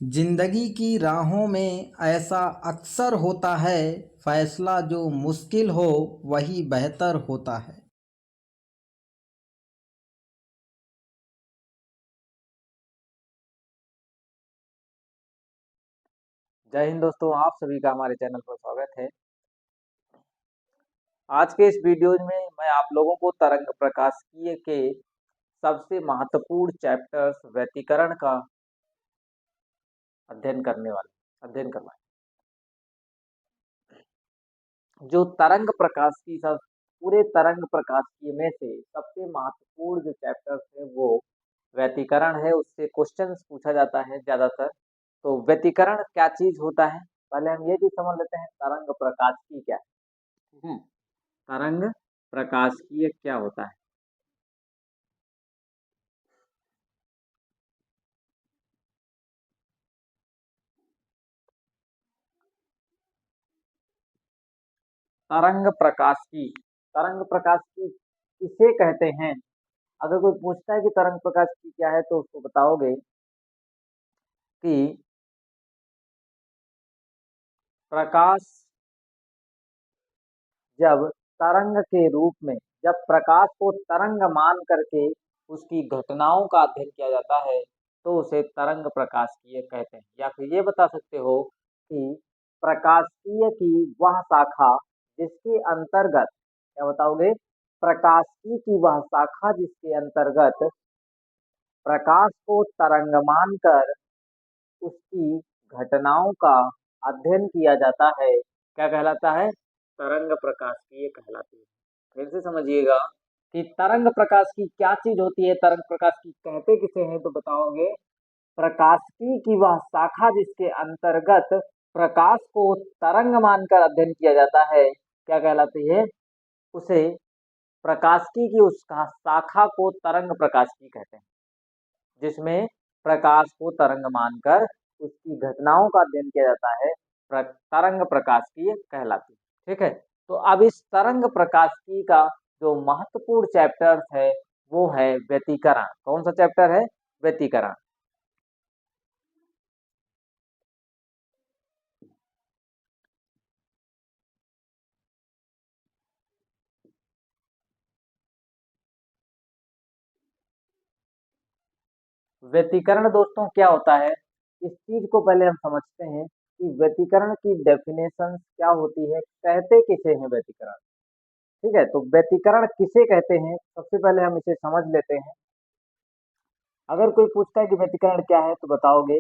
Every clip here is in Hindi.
जिंदगी की राहों में ऐसा अक्सर होता है, फैसला जो मुश्किल हो वही बेहतर होता है। जय हिंद दोस्तों, आप सभी का हमारे चैनल पर स्वागत है। आज के इस वीडियो में मैं आप लोगों को तरंग प्रकाशिकी के सबसे महत्वपूर्ण चैप्टर्स व्यतिकरण का अध्ययन करवाएं। जो तरंग प्रकाशिकी सब पूरे तरंग प्रकाशिकी में से सबसे महत्वपूर्ण जो चैप्टर्स है वो व्यतिकरण है। उससे क्वेश्चंस पूछा जाता है ज्यादातर। तो व्यतिकरण क्या चीज होता है, पहले हम ये चीज समझ लेते हैं, तरंग प्रकाशिकी क्या है। तरंग प्रकाशिकीय क्या होता है? तरंग प्रकाश की किसे कहते हैं? अगर कोई पूछता है कि तरंग प्रकाश की क्या है तो उसको बताओगे कि प्रकाश जब तरंग के रूप में, जब प्रकाश को तरंग मान करके उसकी घटनाओं का अध्ययन किया जाता है तो उसे तरंग प्रकाशिकीय कहते हैं। या फिर ये बता सकते हो कि प्रकाशिकीय की वह शाखा जिसके अंतर्गत, क्या बताओगे, प्रकाशिकी की वह शाखा जिसके अंतर्गत प्रकाश को तरंग मानकर उसकी घटनाओं का अध्ययन किया जाता है, क्या कहलाता है? तरंग प्रकाशिकीय कहलाती है। फिर से समझिएगा कि तरंग प्रकाश की क्या चीज होती है, तरंग प्रकाश की कहते किसे हैं, तो बताओगे प्रकाशिकी की वह शाखा जिसके अंतर्गत प्रकाश को तरंग मानकर अध्ययन किया जाता है, क्या कहलाती है? उसे प्रकाशिकी की उस शाखा को तरंग प्रकाशिकी कहते हैं, जिसमें प्रकाश को तरंग मानकर उसकी घटनाओं का अध्ययन किया जाता है। तरंग प्रकाशिकी कहलाती है। ठीक है, तो अब इस तरंग प्रकाशिकी का जो महत्वपूर्ण चैप्टर है वो है व्यतिकरण। कौन सा चैप्टर है? व्यतिकरण। व्यतिकरण दोस्तों क्या होता है, इस चीज को पहले हम समझते हैं कि व्यतिकरण की डेफिनेशन क्या होती है, कहते किसे हैं व्यतिकरण। ठीक है, तो व्यतिकरण किसे कहते हैं सबसे पहले हम इसे समझ लेते हैं। अगर कोई पूछता है कि व्यतिकरण क्या है तो बताओगे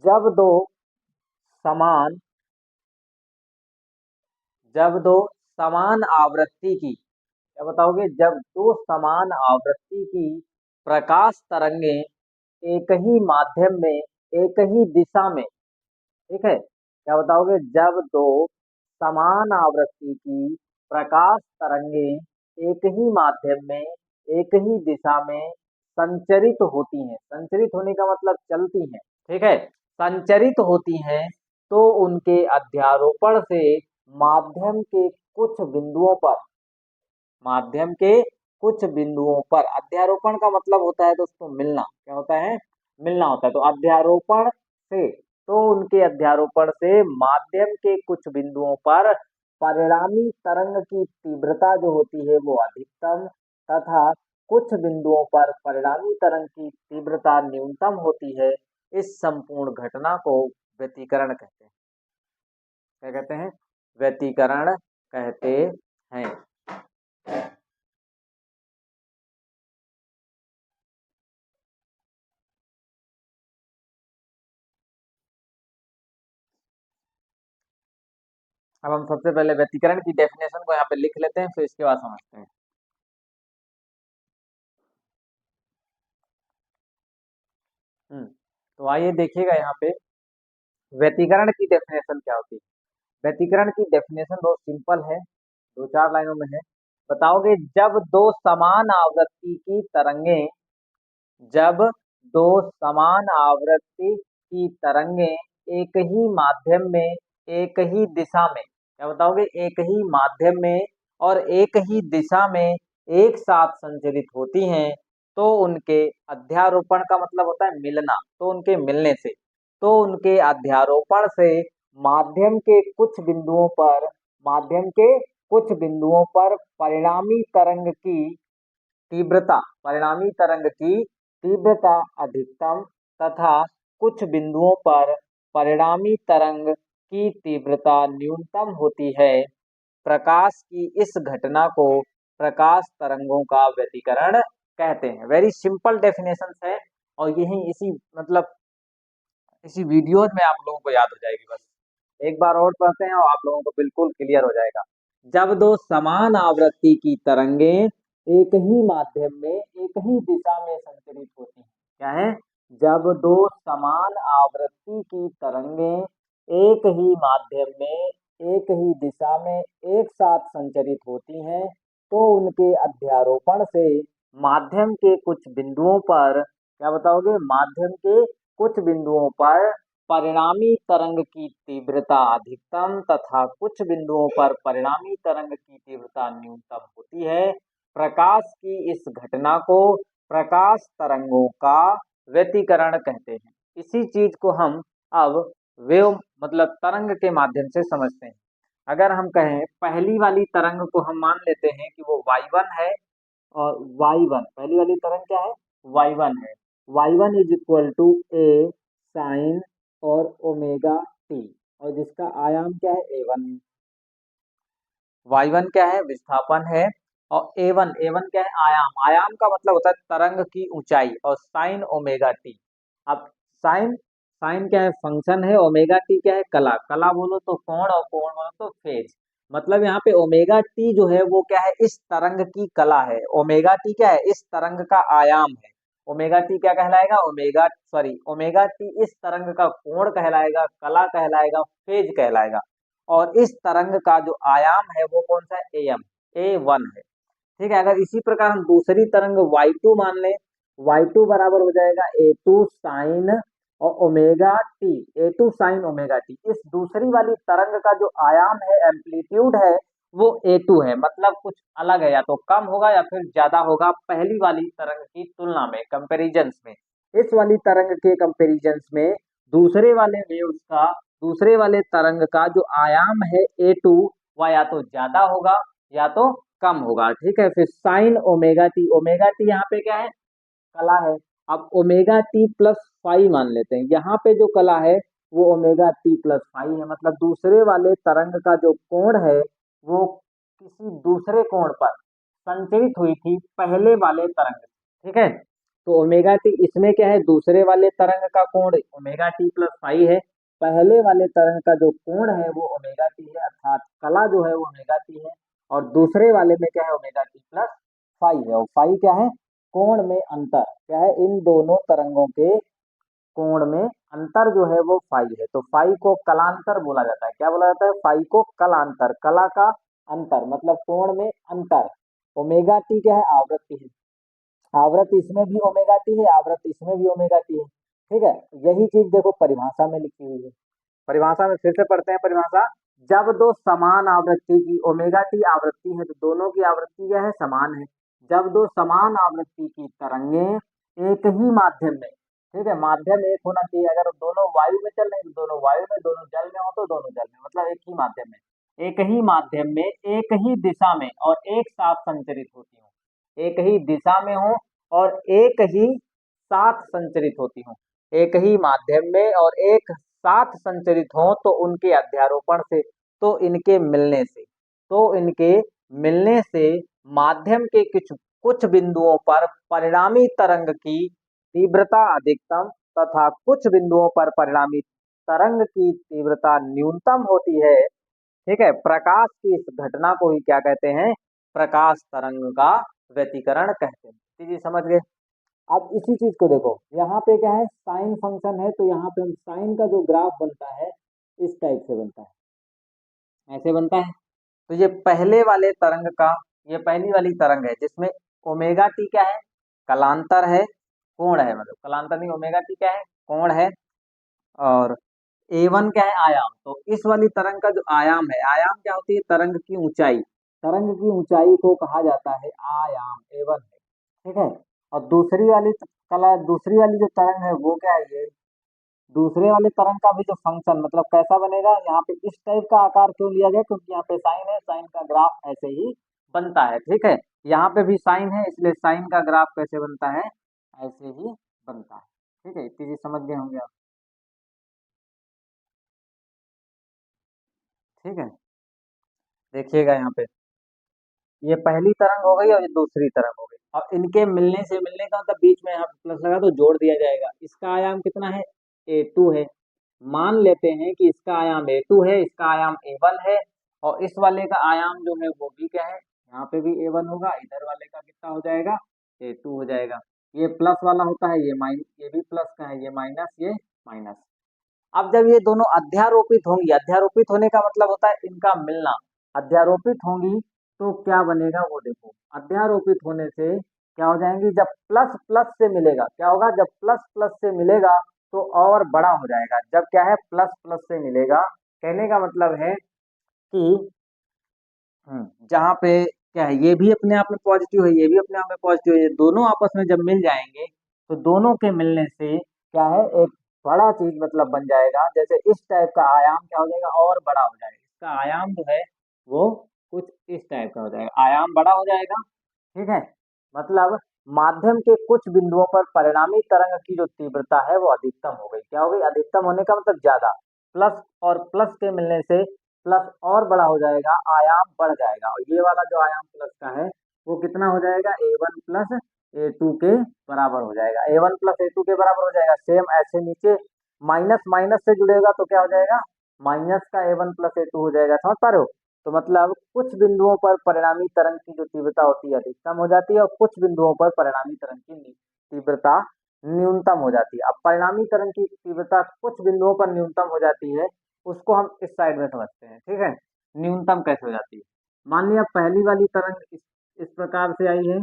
जब दो समान जब दो समान आवृत्ति की, क्या बताओगे, जब दो समान आवृत्ति की प्रकाश तरंगे एक ही माध्यम में, एक ही दिशा में, ठीक है, क्या बताओगे, जब दो समान आवृत्ति की प्रकाश तरंगे एक ही माध्यम में, एक ही दिशा में संचरित होती हैं, संचरित होने का मतलब चलती हैं, ठीक है, संचरित होती हैं, तो उनके अध्यारोपण से माध्यम के कुछ बिंदुओं पर, माध्यम के कुछ बिंदुओं पर, अध्यारोपण का मतलब होता है दोस्तों मिलना, क्या होता है? मिलना होता है। तो अध्यारोपण से, तो उनके अध्यारोपण से माध्यम के कुछ बिंदुओं पर परिणामी तरंग की तीव्रता जो होती है वो अधिकतम, तथा कुछ बिंदुओं पर परिणामी तरंग की तीव्रता न्यूनतम होती है। इस संपूर्ण घटना को व्यतिकरण कहते हैं। क्या कहते हैं? व्यतिकरण कहते हैं। अब हम सबसे पहले व्यतिकरण की डेफिनेशन को यहाँ पे लिख लेते हैं, फिर इसके बाद समझते हैं। तो आइए देखिएगा यहाँ पे व्यतिकरण की डेफिनेशन क्या होती है। व्यतिकरण की डेफिनेशन बहुत सिंपल है, दो चार लाइनों में है। बताओगे जब दो समान आवृत्ति की तरंगे, जब दो समान आवृत्ति की तरंगे एक ही माध्यम में, एक ही दिशा में, क्या बताओगे, एक ही माध्यम में और एक ही दिशा में एक साथ संचरित होती हैं, तो उनके अध्यारोपण का मतलब होता है मिलना, तो उनके मिलने से, तो उनके अध्यारोपण से माध्यम के कुछ बिंदुओं पर परिणामी तरंग की तीव्रता अधिकतम तथा कुछ बिंदुओं पर परिणामी तरंग की तीव्रता न्यूनतम होती है। प्रकाश की इस घटना को प्रकाश तरंगों का व्यतिकरण कहते हैं। वेरी सिंपल डेफिनेशन है और यही इसी वीडियोज में आप लोगों को याद हो जाएगी। बस एक बार और पढ़ते हैं और आप लोगों को बिल्कुल क्लियर हो जाएगा। जब दो समान आवृत्ति की तरंगें एक ही माध्यम में एक ही दिशा में संचरित होती हैं। क्या है? जब दो समान आवृत्ति की तरंगें एक ही माध्यम में एक ही दिशा में एक साथ संचरित होती हैं तो उनके अध्यारोपण से माध्यम के कुछ बिंदुओं पर, क्या बताओगे, माध्यम के कुछ बिंदुओं पर परिणामी तरंग की तीव्रता अधिकतम तथा कुछ बिंदुओं पर परिणामी तरंग की तीव्रता न्यूनतम होती है। प्रकाश की इस घटना को प्रकाश तरंगों का व्यतिकरण कहते हैं। इसी चीज को हम अब वेव तरंग के माध्यम से समझते हैं। अगर हम कहें पहली वाली तरंग को हम मान लेते हैं कि वो y1 है और y1, पहली वाली तरंग क्या है? y1 है। y1 is equal to a sine और ओमेगा टी, और जिसका आयाम क्या है? a1 है। y1 क्या है? विस्थापन है। और a1 क्या है? आयाम। आयाम का मतलब होता है तरंग की ऊंचाई। और साइन ओमेगा टी, अब साइन साइन क्या है? फंक्शन है। ओमेगा टी क्या है? कला। कला बोलो तो कोण, और कोण बोलो तो फेज। मतलब यहाँ पे ओमेगा टी जो है वो क्या है? इस तरंग की कला है। ओमेगा टी क्या है? इस तरंग का आयाम है। ओमेगा टी क्या कहलाएगा? ओमेगा टी इस तरंग का कोण कहलाएगा, कला कहलाएगा, फेज कहलाएगा। और इस तरंग का जो आयाम है वो कौन सा है? a1 है। ठीक है। अगर इसी प्रकार हम दूसरी तरंग y2 मान लें, y2 बराबर हो जाएगा a2 साइन और omega T, a2 sine omega T. इस दूसरी वाली तरंग का जो आयाम है, एम्पलीट्यूड है, वो a2 है। मतलब कुछ अलग है, या तो कम होगा या फिर ज्यादा होगा पहली वाली तरंग की तुलना में, कंपेरिजन्स में। इस वाली तरंग के कंपेरिजन्स में दूसरे वाले तरंग का जो आयाम है a2, वह या तो ज्यादा होगा या तो कम होगा। ठीक है। फिर साइन ओमेगा टी यहाँ पे क्या है? कला है। अब ओमेगा टी प्लस फाइव मान लेते हैं। यहाँ पे जो कला है वो ओमेगा टी प्लस फाइव है। मतलब दूसरे वाले तरंग का जो कोण है वो किसी दूसरे कोण पर संचरित हुई थी पहले वाले तरंग से। ठीक है। तो ओमेगा टी इसमें क्या है? दूसरे वाले तरंग का कोण ओमेगा टी प्लस फाइव है। पहले वाले तरंग का जो कोण है वो ओमेगा टी है, अर्थात कला जो है वो ओमेगा टी है। और दूसरे वाले में क्या है? ओमेगा टी प्लस फाइव है। और फाइव क्या है? कोण में अंतर। क्या है? इन दोनों तरंगों के कोण में अंतर जो है वो फाई है। तो फाई को कलांतर बोला जाता है। क्या बोला जाता है? फाई को कलांतर, कला का अंतर, मतलब कोण में अंतर। ओमेगा टी क्या है? आवृत्ति है। आवृत्ति इसमें भी ओमेगा टी है, आवृत्ति इसमें भी ओमेगा टी है। ठीक है। यही चीज देखो परिभाषा में लिखी हुई है। परिभाषा में फिर से पढ़ते हैं परिभाषा। जब दो समान आवृत्ति की, ओमेगा टी आवृत्ति है तो दोनों की आवृत्ति क्या है? समान है। जब दो समान आवृत्ति की तरंगें एक ही माध्यम में, ठीक है, माध्यम एक होना चाहिए। अगर दोनों वायु में चल रहे हैं तो दोनों वायु में, दोनों जल में हो तो दोनों जल में, मतलब एक ही माध्यम में, एक ही माध्यम में एक ही दिशा में और एक साथ संचरित होती हो। एक ही दिशा में हो और एक ही साथ संचरित होती हो। एक ही माध्यम में और एक साथ संचरित हों तो उनके अध्यारोपण से, तो इनके मिलने से माध्यम के कुछ बिंदुओं पर परिणामी तरंग की तीव्रता अधिकतम तथा कुछ बिंदुओं पर परिणामी तरंग की तीव्रता न्यूनतम होती है। ठीक है। प्रकाश की इस घटना को ही क्या कहते हैं? प्रकाश तरंग का व्यतिकरण कहते हैं। जी समझ गए। अब इसी चीज को देखो, यहाँ पे क्या है? साइन फंक्शन है, तो यहाँ पे हम साइन का जो ग्राफ बनता है इस टाइप से बनता है, ऐसे बनता है। तो ये पहले वाले तरंग का, ये पहली वाली तरंग है जिसमें ओमेगा टी क्या है? कलांतर है, कोण है, मतलब कलांतर नहीं, ओमेगा टी क्या है? कोण है। और a1 क्या है? आयाम। तो इस वाली तरंग का जो आयाम है, आयाम क्या होती है? तरंग की ऊंचाई। तरंग की ऊंचाई को कहा जाता है आयाम, a1 है। ठीक है। और दूसरी वाली जो तरंग है वो क्या है? ये दूसरे वाले तरंग का भी जो फंक्शन मतलब कैसा बनेगा, यहाँ पे इस टाइप का आकार क्यों लिया गया, क्योंकि यहाँ पे साइन है, साइन का ग्राफ ऐसे ही बनता है। ठीक है, यहाँ पे भी साइन है, इसलिए साइन का ग्राफ कैसे बनता है, ऐसे ही बनता है। ठीक है, इतनी चीज समझ गए होंगे आप। ठीक है, देखिएगा यहाँ पे, ये पहली तरंग हो गई और ये दूसरी तरंग हो गई, और इनके मिलने से, मिलने का मतलब बीच में यहाँ पे प्लस लगा तो जोड़ दिया जाएगा। इसका आयाम कितना है, A2 है। मान लेते हैं कि इसका आयाम A2 है, इसका आयाम A1 है, और इस वाले का आयाम जो है वो भी क्या है, यहाँ पे भी A1 होगा, इधर वाले का कितना हो जाएगा, A2 हो जाएगा। ये प्लस वाला होता है, ये माइनस, ये भी प्लस का है, ये माइनस, ये माइनस। अब जब ये दोनों अध्यारोपित होंगी, अध्यारोपित होने का मतलब होता है इनका मिलना, अध्यारोपित होंगी तो क्या बनेगा वो देखो, अध्यारोपित होने से क्या हो जाएंगी, जब प्लस प्लस से मिलेगा, क्या होगा, जब प्लस प्लस से मिलेगा तो और बड़ा हो जाएगा। जब क्या है, प्लस प्लस से मिलेगा, कहने का मतलब है कि जहाँ पे क्या है, ये भी अपने आप में पॉजिटिव है, ये भी अपने आप में पॉजिटिव है, ये दोनों आपस में जब मिल जाएंगे तो दोनों के मिलने से क्या है, एक बड़ा चीज मतलब बन जाएगा। जैसे इस टाइप का आयाम क्या हो जाएगा, और बड़ा हो जाएगा, इसका आयाम जो है वो कुछ इस टाइप का हो जाएगा, आयाम बड़ा हो जाएगा। ठीक है, मतलब माध्यम के कुछ बिंदुओं पर परिणामी तरंग की जो तीव्रता है वो अधिकतम हो गई, क्या हो गई, अधिकतम होने का मतलब ज्यादा, प्लस और प्लस के मिलने से प्लस और बड़ा हो जाएगा, आयाम बढ़ जाएगा, और ये वाला जो आयाम प्लस का है वो कितना हो जाएगा, A1 प्लस A2 के बराबर हो जाएगा, A1 प्लस A2 के बराबर हो जाएगा। सेम ऐसे नीचे माइनस माइनस से जुड़ेगा तो क्या हो जाएगा, माइनस का A1 प्लस A2 हो जाएगा, समझ पा रहे हो। तो मतलब कुछ बिंदुओं पर परिणामी तरंग की जो तीव्रता होती है अधिकतम हो जाती है, और कुछ बिंदुओं पर परिणामी तरंग की तीव्रता न्यूनतम हो जाती है। अब परिणामी तरंग की तीव्रता कुछ बिंदुओं पर न्यूनतम हो जाती है, उसको हम इस साइड में समझते हैं। ठीक है, न्यूनतम कैसे हो जाती है, मान लिया पहली वाली तरंग इस प्रकार से आई है,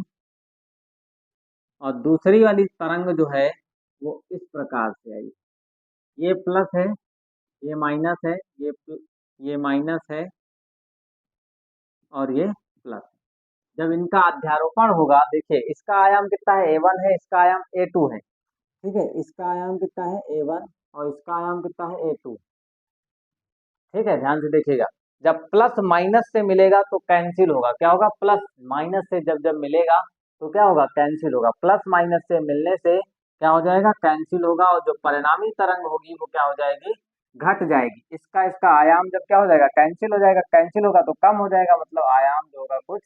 और दूसरी वाली तरंग जो है वो इस प्रकार से आई, ये प्लस है, ये माइनस है, ये माइनस है, और ये प्लस। जब इनका अध्यारोपण होगा, देखिए इसका आयाम कितना है, A1 है, इसका आयाम A2 है। ठीक है, इसका आयाम कितना है, A1, और इसका आयाम कितना है, A2। ठीक है, ध्यान से देखिएगा, जब प्लस माइनस से मिलेगा तो कैंसिल होगा, क्या होगा, प्लस माइनस से जब जब मिलेगा तो क्या होगा, कैंसिल होगा, प्लस माइनस से मिलने से क्या हो जाएगा, कैंसिल होगा, और जो परिणामी तरंग होगी वो क्या हो जाएगी, घट जाएगी। इसका इसका आयाम जब क्या हो जाएगा, कैंसिल हो जाएगा, कैंसिल होगा तो कम हो जाएगा, मतलब आयाम जो होगा कुछ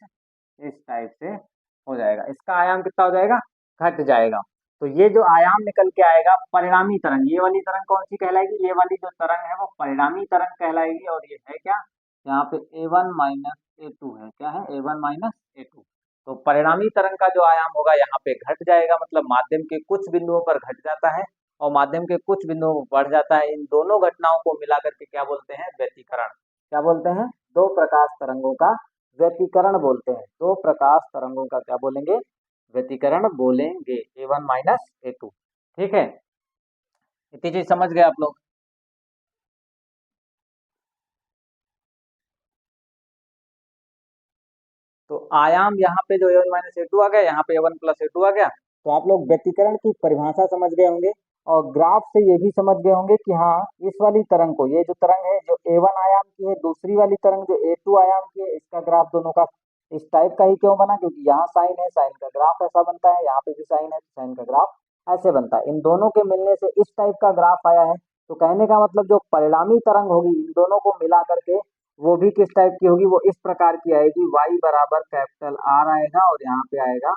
इस टाइप से हो जाएगा, इसका आयाम कितना हो जाएगा, घट जाएगा। तो ये जो आयाम निकल के आएगा परिणामी तरंग, ये वाली तरंग कौन सी कहलाएगी, ये वाली जो तरंग है वो परिणामी तरंग कहलाएगी, और ये है क्या, यहाँ पे A1 माइनस A2 है, क्या है, A1 माइनस A2। तो परिणामी तरंग का जो आयाम होगा यहाँ पे घट जाएगा, मतलब माध्यम के कुछ बिंदुओं पर घट जाता है और माध्यम के कुछ बिंदुओं पर बढ़ जाता है। इन दोनों घटनाओं को मिला करके क्या बोलते हैं, व्यतिकरण। क्या बोलते हैं, दो प्रकाश तरंगों का व्यतिकरण बोलते हैं, दो प्रकाश तरंगों का क्या बोलेंगे, व्यतिकरण बोलेंगे, A1 माइनस A2। ठीक है, इतनी चीज समझ गए आप लोग। तो आयाम यहाँ पे जो A1 माइनस A2 आ गया, यहाँ पे A1 प्लस A2 आ गया। तो आप लोग व्यतिकरण की परिभाषा समझ गए होंगे, और ग्राफ से ये भी समझ गए होंगे कि हाँ, इस वाली तरंग को, ये जो तरंग है जो A1 आयाम की है, दूसरी वाली तरंग जो A2 आयाम की है, इसका ग्राफ दोनों का इस टाइप का ही क्यों बना, क्योंकि यहाँ साइन है, साइन का ग्राफ ऐसा बनता है, यहाँ पे भी साइन है, साइन का ग्राफ ऐसे बनता है। इन दोनों के मिलने से इस टाइप का ग्राफ आया है। तो कहने का मतलब जो परिणामी तरंग होगी इन दोनों को मिला करके वो भी किस टाइप की होगी, वो इस प्रकार की आएगी, y बराबर कैपिटल R आएगा, और यहाँ पे आएगा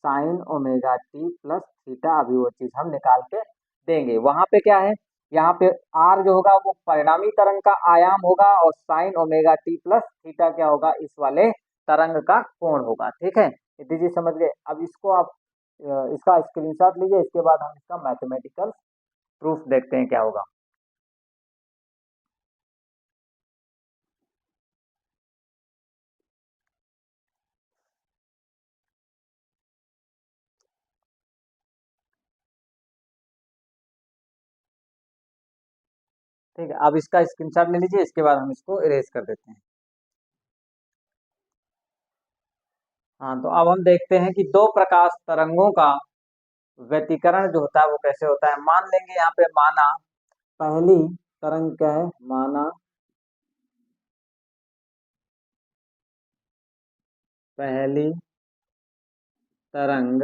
sign omega T plus theta. अभी वो चीज हम निकाल के देंगे। वहां पे क्या है, यहाँ पे R जो होगा वो परिणामी तरंग का आयाम होगा, और sign omega T plus theta क्या होगा, इस वाले तरंग का कोण होगा। ठीक है, इतनी चीज समझ गए। अब इसको आप इसका स्क्रीनशॉट लीजिए, इसके बाद हम इसका मैथमेटिकल प्रूफ देखते हैं क्या होगा। ठीक है, अब इसका स्क्रीनशॉट ले लीजिए, इसके बाद हम इसको इरेज कर देते हैं। हाँ, तो अब हम देखते हैं कि दो प्रकाश तरंगों का व्यतिकरण जो होता है वो कैसे होता है। मान लेंगे यहाँ पे, माना पहली तरंग क्या है, माना पहली तरंग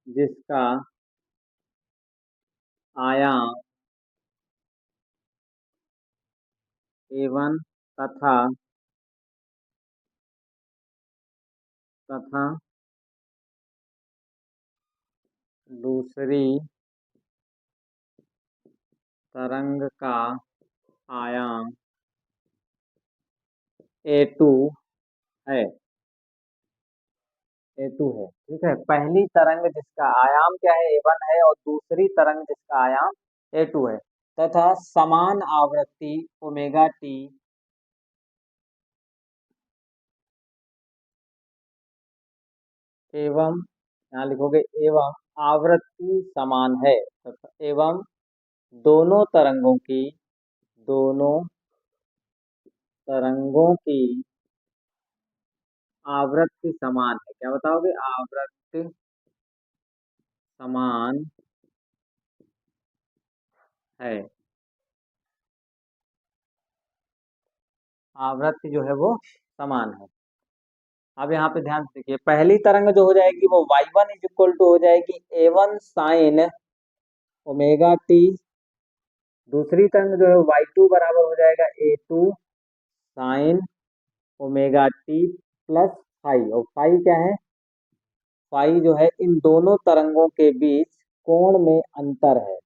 जिसका आयाम A1 तथा तथा दूसरी तरंग का आयाम A2 है। A2 है, ठीक है। पहली तरंग जिसका आयाम क्या है, A1 है, और दूसरी तरंग जिसका आयाम A2 है, तथा समान आवृत्ति ओमेगा टी एवं, यहाँ लिखोगे एवं आवृत्ति समान है, तथा एवं दोनों तरंगों की आवृत्ति समान है। क्या बताओगे, आवृत्ति समान है। आवृत्ति जो है वो समान है। अब यहाँ पे ध्यान से देखिए, पहली तरंग जो हो जाएगी वो y1 इज इक्वल टू हो जाएगी A1 साइन ओमेगा टी। दूसरी तरंग जो है y2 बराबर हो जाएगा A2 sine omega T plus phi. और फाई क्या है, फाई जो है इन दोनों तरंगों के बीच कोण में अंतर है।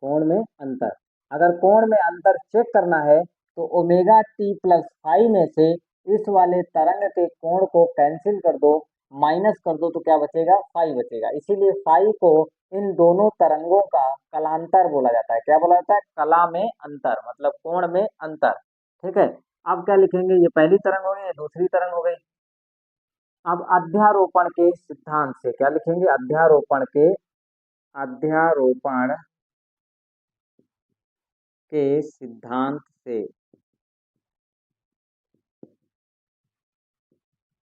कोण में अंतर, अगर कोण में अंतर चेक करना है तो ओमेगा टी प्लस फाई में से इस वाले तरंग के कोण को कैंसिल कर दो, माइनस कर दो, तो क्या बचेगा, फाई बचेगा। इसीलिए फाई को इन दोनों तरंगों का कलांतर बोला जाता है। क्या बोला जाता है, कला में अंतर, मतलब कोण में अंतर। ठीक है, अब क्या लिखेंगे, ये पहली तरंग हो गई, ये दूसरी तरंग हो गई। अब अध्यारोपण के सिद्धांत से क्या लिखेंगे, अध्यारोपण के सिद्धांत से,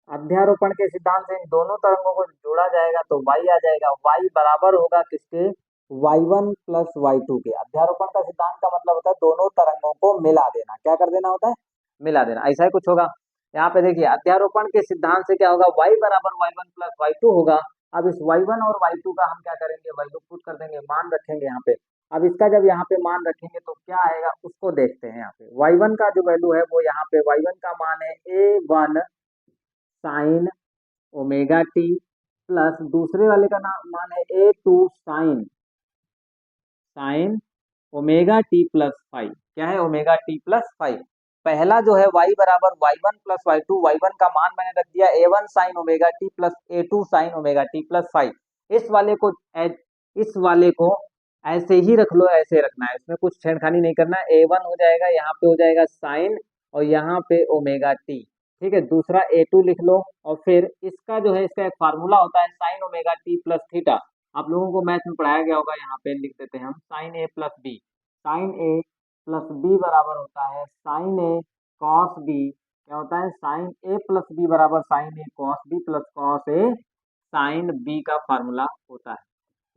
अध्यारोपण के सिद्धांत से इन दोनों तरंगों को जोड़ा जाएगा तो y आ जाएगा। y बराबर होगा किसके, y1 प्लस y2 के। अध्यारोपण का सिद्धांत का मतलब होता है दोनों तरंगों को मिला देना। क्या कर देना होता है, मिला देना। ऐसा ही कुछ होगा। यहाँ पे देखिए, अध्यारोपण के सिद्धांत से क्या होगा, y बराबर y1 प्लस y2 होगा। अब इस y1 और y2 का हम क्या करेंगे, वैल्यू पुट कर देंगे, मान रखेंगे यहाँ पे। अब इसका जब यहाँ पे मान रखेंगे तो क्या आएगा, उसको देखते हैं। यहाँ पे y1 का जो वैल्यू है वो, यहाँ पे y1 का मान है A1 sine omega T plus दूसरे वाले का मान है A2 sine sine omega T plus five. क्या है, ओमेगा टी प्लस फाइव। पहला जो है y बराबर y1 प्लस y2, y1 का मान मैंने रख दिया A1 sine omega T plus A2 sine omega T plus five. इस वाले को ऐसे ही रख लो, ऐसे रखना है, इसमें कुछ छेड़खानी नहीं करना है। A1 हो जाएगा, यहाँ पे हो जाएगा साइन, और यहाँ पे ओमेगा टी। ठीक है, दूसरा A2 लिख लो, और फिर इसका जो है, इसका एक फार्मूला होता है sign omega T plus theta. आप लोगों को मैथ में पढ़ाया गया होगा, यहाँ पे लिख देते हैं हम, साइन ए प्लस बी। साइन ए प्लस बी बराबर होता है साइन ए कॉस बी। क्या होता है, साइन ए प्लस बी बराबर sign A cos B plus cos A sine B का फार्मूला होता है।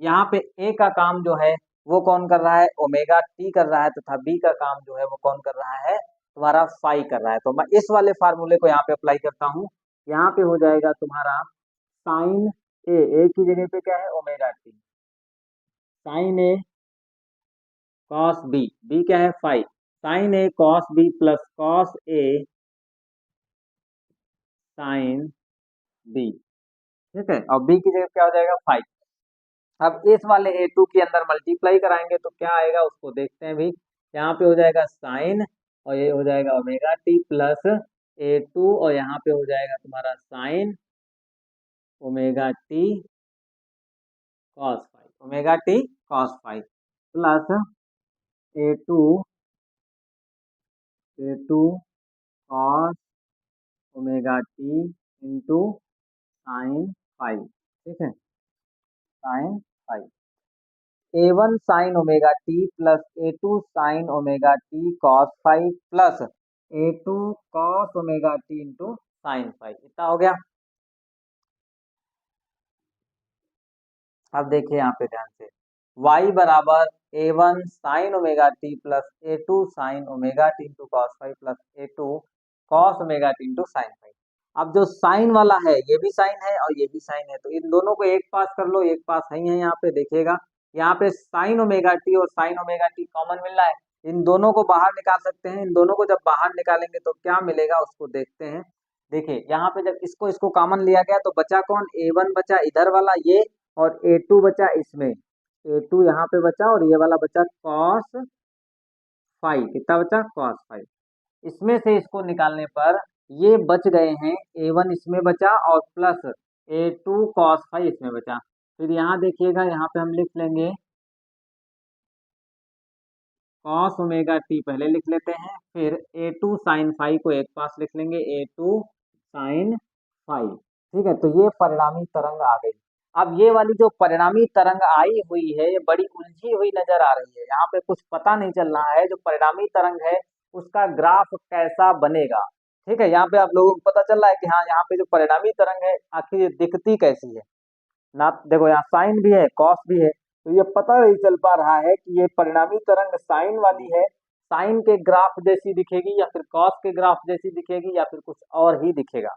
यहाँ पे ए का काम जो है वो कौन कर रहा है, ओमेगा टी कर रहा है, तथा बी का काम जो है वो कौन कर रहा है, तुम्हारा फाई कर रहा है। तो मैं इस वाले फार्मूले को यहाँ पे अप्लाई करता हूँ। यहाँ पे हो जाएगा तुम्हारा साइन ए की जगह पे क्या है, ओमेगा टी, साइन ए कॉस बी, बी क्या है, five, sign A cos B plus cos A sine B. ठीक है, और बी की जगह क्या हो जाएगा, फाइव। अब इस वाले A2 के अंदर मल्टीप्लाई कराएंगे तो क्या आएगा, उसको देखते हैं भी। यहाँ पे हो जाएगा साइन, और ये हो जाएगा ओमेगा टी प्लस A2, और यहाँ पे हो जाएगा तुम्हारा sine omega T cos five, omega T cos five plus A2 cos omega T into sine five. ठीक है, sine five. A1 sine omega T plus A2 sine omega T cos five plus A2 cos omega T into sine five. इतना हो गया। अब देखिए यहाँ पे ध्यान से, y बराबर a1 sine omega T plus a2 sine omega T into cos five plus a2 cos omega T into sine five. अब जो साइन वाला है ये भी साइन है और ये भी साइन है, तो इन दोनों को एक पास कर लो, एक पास है ही है। यहाँ पे देखिएगा, यहाँ पे साइन ओमेगा टी और साइन ओमेगा टी कॉमन मिल रहा है, इन दोनों को बाहर निकाल सकते हैं। इन दोनों को जब बाहर निकालेंगे तो क्या मिलेगा उसको देखते हैं। देखिए यहाँ पे जब इसको इसको कॉमन लिया गया तो बचा कौन, a1 बचा इधर वाला ये, और a2 बचा इसमें, a2 यहाँ पे बचा और ये वाला बचा cos फाइव। कितना बचा, cos फाइव। इसमें से इसको निकालने पर ये बच गए हैं, a1 इसमें बचा और प्लस a2 cos फाइव इसमें बचा। फिर यहाँ देखिएगा, यहाँ पे हम लिख लेंगे cos ओमेगा टी पहले लिख लेते हैं, फिर a2 sin फाइव को एक पास लिख लेंगे, a2 sin फाइव। ठीक है, तो ये परिणामी तरंग आ गई। अब ये वाली जो परिणामी तरंग आई हुई है ये बड़ी उलझी हुई नजर आ रही है, यहाँ पे कुछ पता नहीं चल रहा है जो परिणामी तरंग है उसका ग्राफ कैसा बनेगा। ठीक है, यहाँ पे आप लोगों को पता चल रहा है कि हाँ यहाँ पे जो परिणामी तरंग है आखिर ये दिखती कैसी है ना। देखो यहाँ साइन भी है कॉस भी है, तो ये पता नहीं चल पा रहा है कि ये परिणामी तरंग साइन वाली है, साइन के ग्राफ जैसी दिखेगी या फिर कॉस के ग्राफ जैसी दिखेगी या फिर कुछ और ही दिखेगा।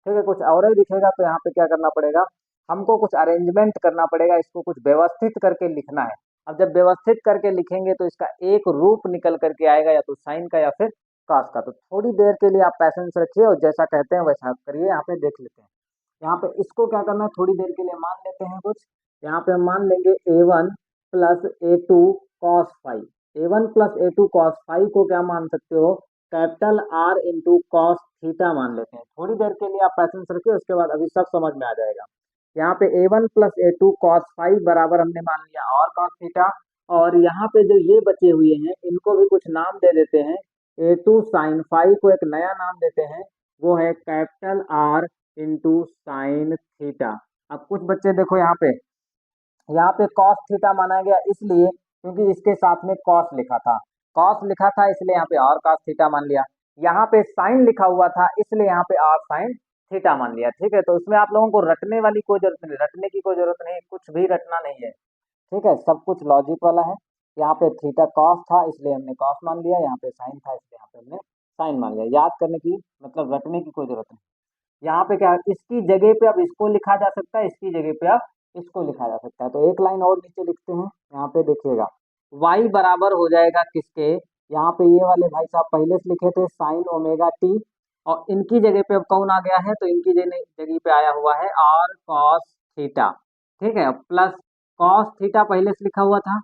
ठीक है, कुछ और ही दिखेगा तो यहाँ पे क्या करना पड़ेगा, हमको कुछ अरेंजमेंट करना पड़ेगा, इसको कुछ व्यवस्थित करके लिखना है। अब जब व्यवस्थित करके लिखेंगे तो इसका एक रूप निकल करके आएगा, या तो साइन का या फिर कॉस का। तो थोड़ी देर के लिए आप पैसेंस रखिए और जैसा कहते हैं वैसा करिए। यहाँ पे देख लेते हैं, यहाँ पे इसको क्या करना है, थोड़ी देर के लिए मान लेते हैं कुछ। यहाँ पे हम मान लेंगे a1 plus a2 cos five. a1 plus a2 cos five को क्या मान सकते हो, capital R into cos theta मान लेते हैं। थोड़ी देर के लिए आप पैसेंस रखिए, उसके बाद अभी सब समझ में आ जाएगा। यहाँ पे a1 plus a2 cos five बराबर हमने मान लिया और cos थीटा, और यहाँ पे जो ये बचे हुए हैं इनको भी कुछ नाम दे देते हैं। a2 sin फाइव को एक नया नाम देते हैं, वो है capital R into sine theta. अब कुछ बच्चे देखो यहाँ पे कॉस थीटा माना गया इसलिए क्योंकि इसके साथ में कॉस लिखा था, कॉस लिखा था इसलिए यहाँ पे और कॉस थीटा मान लिया। यहाँ पे साइन लिखा हुआ था इसलिए यहाँ पे और साइन थीटा मान लिया। ठीक है, तो इसमें आप लोगों को रटने वाली कोई जरूरत नहीं, रटने की कोई जरूरत नहीं, कुछ भी रटना नहीं है। ठीक है, सब कुछ लॉजिक वाला है। यहाँ पे थीटा कॉस था इसलिए हमने कॉस मान लिया, यहाँ पे साइन था इसलिए यहाँ पे हमने साइन मान लिया। याद करने की मतलब रटने की कोई जरूरत नहीं। यहाँ पे क्या है, इसकी जगह पे अब इसको लिखा जा सकता है, इसकी जगह पे अब इसको लिखा जा सकता है। तो एक लाइन और नीचे लिखते हैं, यहाँ पे देखिएगा y बराबर हो जाएगा किसके, यहाँ पे ये वाले भाई साहब पहले से लिखे थे साइन ओमेगा टी, और इनकी जगह पे अब कौन आ गया है, तो इनकी जगह पे आया हुआ है और कॉस थीटा। ठीक है, प्लस कॉस थीटा पहले से लिखा हुआ था,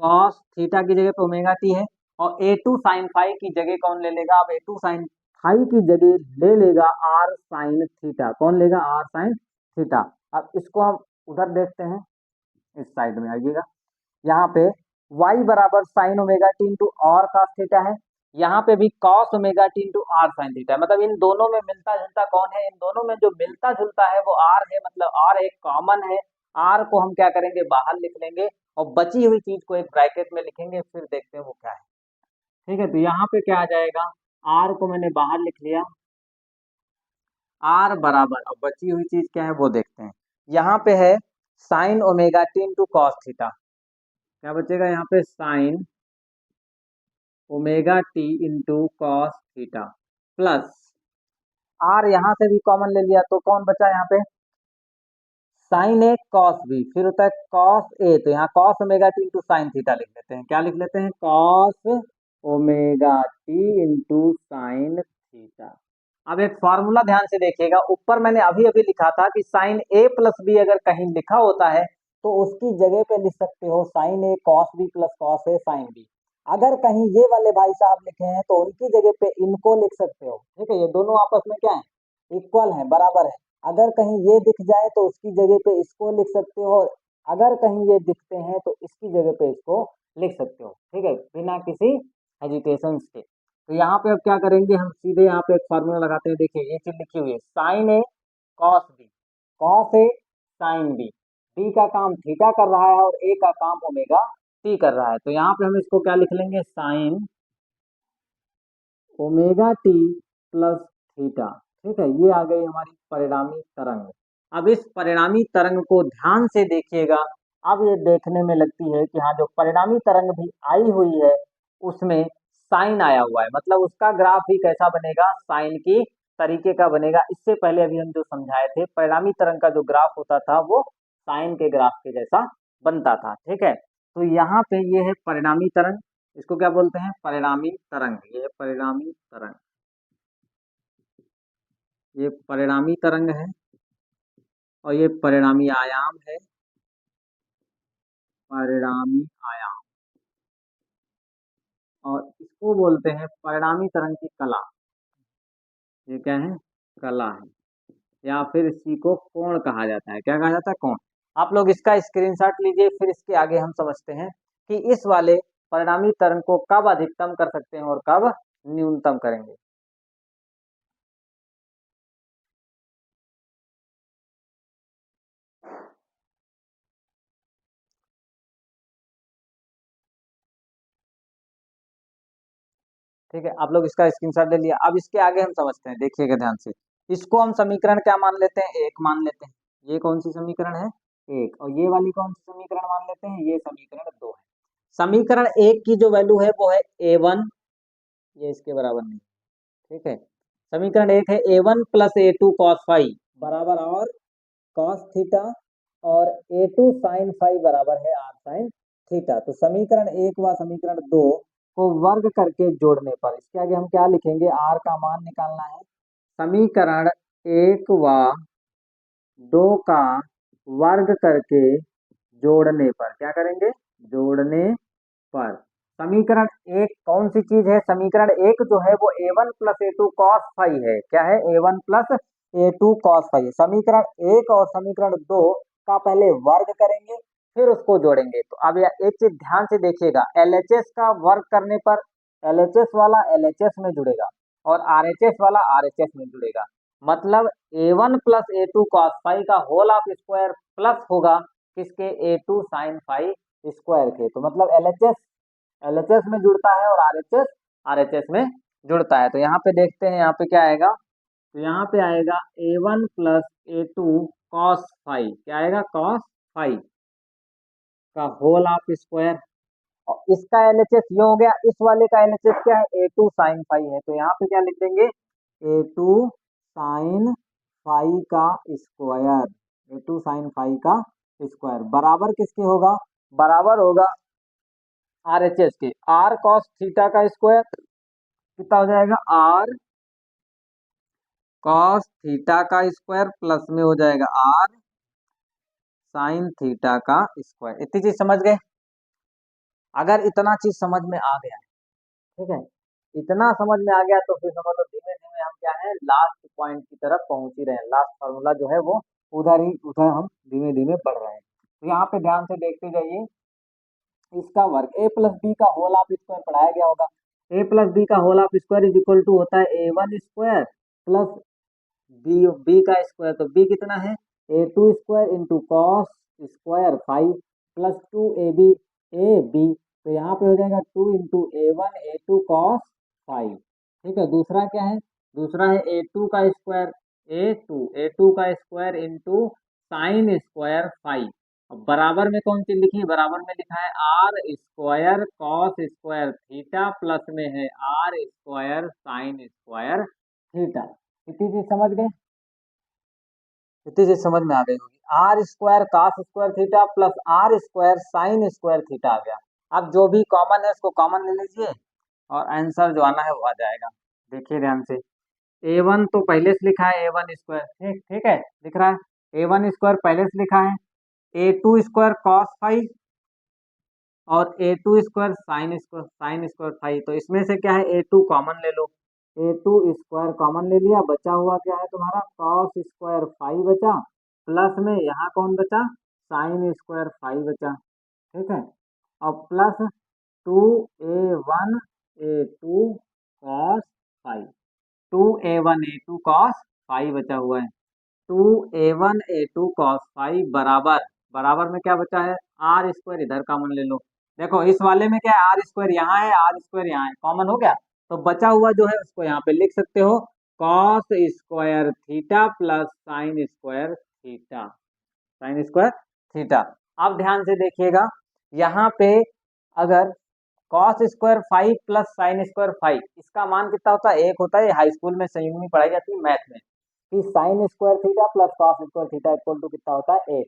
कॉस थीटा की जगह पे ओमेगा टी है, और a2 साइन फाइव की जगह कौन ले लेगा, अब a2 साइन फाइव की जगह ले लेगा r साइन थीटा। कौन लेगा, r साइन थीटा। अब इसको हम उधर देखते हैं, इस साइड में आइएगा, यहाँ पे y बराबर साइन ओमेगा टी इंटू और कॉस थीटा है, यहाँ पे भी cos omega T into R sine theta है। मतलब इन दोनों में मिलता जुलता कौन है, इन दोनों में जो मिलता जुलता है वो r है, मतलब r एक कॉमन है। r को हम क्या करेंगे, बाहर लिख लेंगे और बची हुई चीज को एक ब्रैकेट में लिखेंगे, फिर देखते हैं वो क्या है। ठीक है, तो यहाँ पे क्या आ जाएगा, r को मैंने बाहर लिख लिया, r बराबर, अब बची हुई चीज क्या है वो देखते हैं। यहाँ पे है sign omega T into cos theta, क्या बचेगा यहाँ पे, sign omega T into cos theta, plus r यहाँ से भी कॉमन ले लिया तो कौन बचा यहाँ पे, साइन ए कॉस बी, फिर होता है कॉस ए, तो यहाँ cos omega T into sine theta लिख लेते हैं। क्या लिख लेते हैं, cos omega T into sine theta. अब एक फॉर्मूला ध्यान से देखिएगा, ऊपर मैंने अभी अभी लिखा था कि साइन ए प्लस बी अगर कहीं लिखा होता है तो उसकी जगह पे लिख सकते हो sign A cos B plus cos A sine B. अगर कहीं ये वाले भाई साहब लिखे हैं तो उनकी जगह पे इनको लिख सकते हो। ठीक है, ये दोनों आपस में क्या है, इक्वल है, बराबर है। अगर कहीं ये दिख जाए तो उसकी जगह पे इसको लिख सकते हो, अगर कहीं ये दिखते हैं तो इसकी जगह पे इसको लिख सकते हो। ठीक है, बिना किसी हेजिटेशन के। तो यहाँ पे अब क्या करेंगे, हम सीधे यहाँ पे एक फार्मूला लगाते हैं। देखिए ये चीज लिखी हुई है, sign A cos B, cos A sine B, B का काम थीटा कर रहा है और ए का काम ओमेगा टी कर रहा है। तो यहाँ पे हम इसको क्या लिख लेंगे, sign omega T plus theta. ठीक है, ये आ गई हमारी परिणामी तरंग। अब इस परिणामी तरंग को ध्यान से देखिएगा, अब ये देखने में लगती है कि हाँ जो परिणामी तरंग भी आई हुई है उसमें साइन आया हुआ है, मतलब उसका ग्राफ भी कैसा बनेगा, साइन की तरीके का बनेगा। इससे पहले अभी हम जो समझाए थे परिणामी तरंग का जो ग्राफ होता था वो साइन के ग्राफ के जैसा बनता था, ठीक है। तो यहाँ पे ये है परिणामी तरंग, इसको क्या बोलते हैं, परिणामी तरंग। ये है परिणामी तरंग, ये परिणामी तरंग है और ये परिणामी आयाम है, परिणामी आयाम। और इसको बोलते हैं परिणामी तरंग की कला। ये क्या है, कला है, या फिर इसी को कोण कहा जाता है। क्या कहा जाता है, कोण। आप लोग इसका स्क्रीनशॉट लीजिए, फिर इसके आगे हम समझते हैं कि इस वाले परिणामी तरंग को कब अधिकतम कर सकते हैं और कब न्यूनतम करेंगे। ठीक है, आप लोग इसका स्क्रीनशॉट ले लिया। अब इसके आगे हम समझते हैं, देखिएगा ध्यान से। इसको हम समीकरण क्या मान लेते हैं, एक मान लेते हैं। ये कौन सी समीकरण है, एक। और ये वाली कौन सी समीकरण मान लेते हैं, ये समीकरण 2 है। समीकरण एक की जो वैल्यू है वो है a1, ये इसके बराबर नहीं, ठीक है। समीकरण एक है a1 plus a2 cos phi बराबर और कॉस थीटा, और a2 साइन फाई बराबर है आर साइन थीटा। तो समीकरण एक व समीकरण दो को वर्ग करके जोड़ने पर इसके आगे हम क्या लिखेंगे, आर का मान निकालना है। समीकरण एक व दो का वर्ग करके जोड़ने पर क्या करेंगे, जोड़ने पर समीकरण एक कौन सी चीज है, समीकरण एक जो है वो a1 plus a2 cos phi है। क्या है, a1 plus a2 cos phi. समीकरण एक और समीकरण दो का पहले वर्ग करेंगे फिर उसको जोड़ेंगे। तो अब एक चीज ध्यान से देखिएगा, एलएचएस का वर्ग करने पर एलएचएस वाला एलएचएस में जुड़ेगा और आरएचएस वाला आरएचएस में जुड़ेगा। मतलब a1 plus a2 cos phi का होल ऑफ स्क्वायर प्लस होगा किसके, a2 साइन फाई स्क्वायर के। तो मतलब एलएचएस में जुड़ता है और आरएचएस आरएचएस में जुड़ता है। तो यहाँ पे देखते हैं, यहाँ पे क्या आएगा, तो यहाँ पे आएगा a1 plus a2 cos phi, क्या आएगा, कॉस फाई का होल ऑफ स्क्वायर। और इसका एलएचएस ये हो गया, इस वाले का एलएचएस क्या है, a2 साइन फाई है। तो यहाँ पे क्या लिख देंगे, a2 साइन फाई का स्क्वायर, a2 साइन फाई का स्क्वायर बराबर किसके होगा, बराबर होगा आरएचएस के, आर कॉस थीटा का स्क्वायर कितना हो जाएगा, आर कॉस थीटा का स्क्वायर प्लस में हो जाएगा आर साइन थीटा का स्क्वायर। इतनी चीज समझ गए। अगर इतना चीज समझ में आ गया, ठीक है, इतना समझ में आ गया तो फिर समझ लो धीमे धीमे हम क्या है, लास्ट पॉइंट की तरफ पहुंच ही रहे हैं। लास्ट फार्मूला जो है वो उधर हम धीमे धीमे बढ़ रहे हैं। तो यहाँ पे ध्यान से देखते जाइए, इसका वर्ग a प्लस बी का होल ऑफ स्क्वायर पढ़ाया गया होगा। a प्लस बी का whole of square is equal to होता है a1 स्क्वायर प्लस बी का स्क्वायर। तो बी कितना है, a2 square into cos square five plus 2ab A B. तो यहाँ पे हो जाएगा 2 into a1 a2 cos five, ठीक है। दूसरा क्या है, दूसरा है a2 का स्क्वायर a2 का square into sine square five. अब बराबर में कौन सी लिखी है, बराबर में लिखा है R square cos square theta plus में है R square sine square theta. इतनी चीज समझ गए, इतनी चीज समझ में आ गई होगी। R square cos square theta plus R square sine square theta आ गया। अब जो भी कॉमन है उसको कॉमन ले लीजिए और आंसर जो आना है वो आ जाएगा। देखिए ध्यान से, a1 तो पहले से लिखा है a1 स्क्वायर, ठीक ठीक है, लिख रहा है a1 स्क्वायर पहले से लिखा है, a2 स्क्वायर कॉस फाइव और a2 square sine square five. तो इसमें से क्या है, a2 कॉमन ले लो, a2 स्क्वायर कॉमन ले लिया, बचा हुआ क्या है तुम्हारा, कॉस स्क्वायर फाइव बचा प्लस में यहाँ कौन बचा, साइन स्क्वायर फाइव बचा, ठीक है। और plus 2a1 a2 cos five, 2a1 a2 cos five बचा हुआ है, 2a1 a2 कॉस फाइव बराबर, बराबर में क्या बचा है, आर स्क्वायर इधर कॉमन ले लो। देखो इस वाले में क्या है, आर स्क्वायर यहाँ है, आर स्क्वायर यहाँ है, कॉमन हो गया। तो बचा हुआ जो है उसको यहाँ पे लिख सकते हो, cos square theta plus sine square theta, sign square theta. अब ध्यान से देखिएगा, यहाँ पे अगर cos square 5 plus sine square 5, इसका मान कितना होता है? 1 होता है। हाई स्कूल में संयुग्म में पढ़ाई जाती है मैथ में, कि sine square theta plus cos square theta equal to कितना होता है? 1।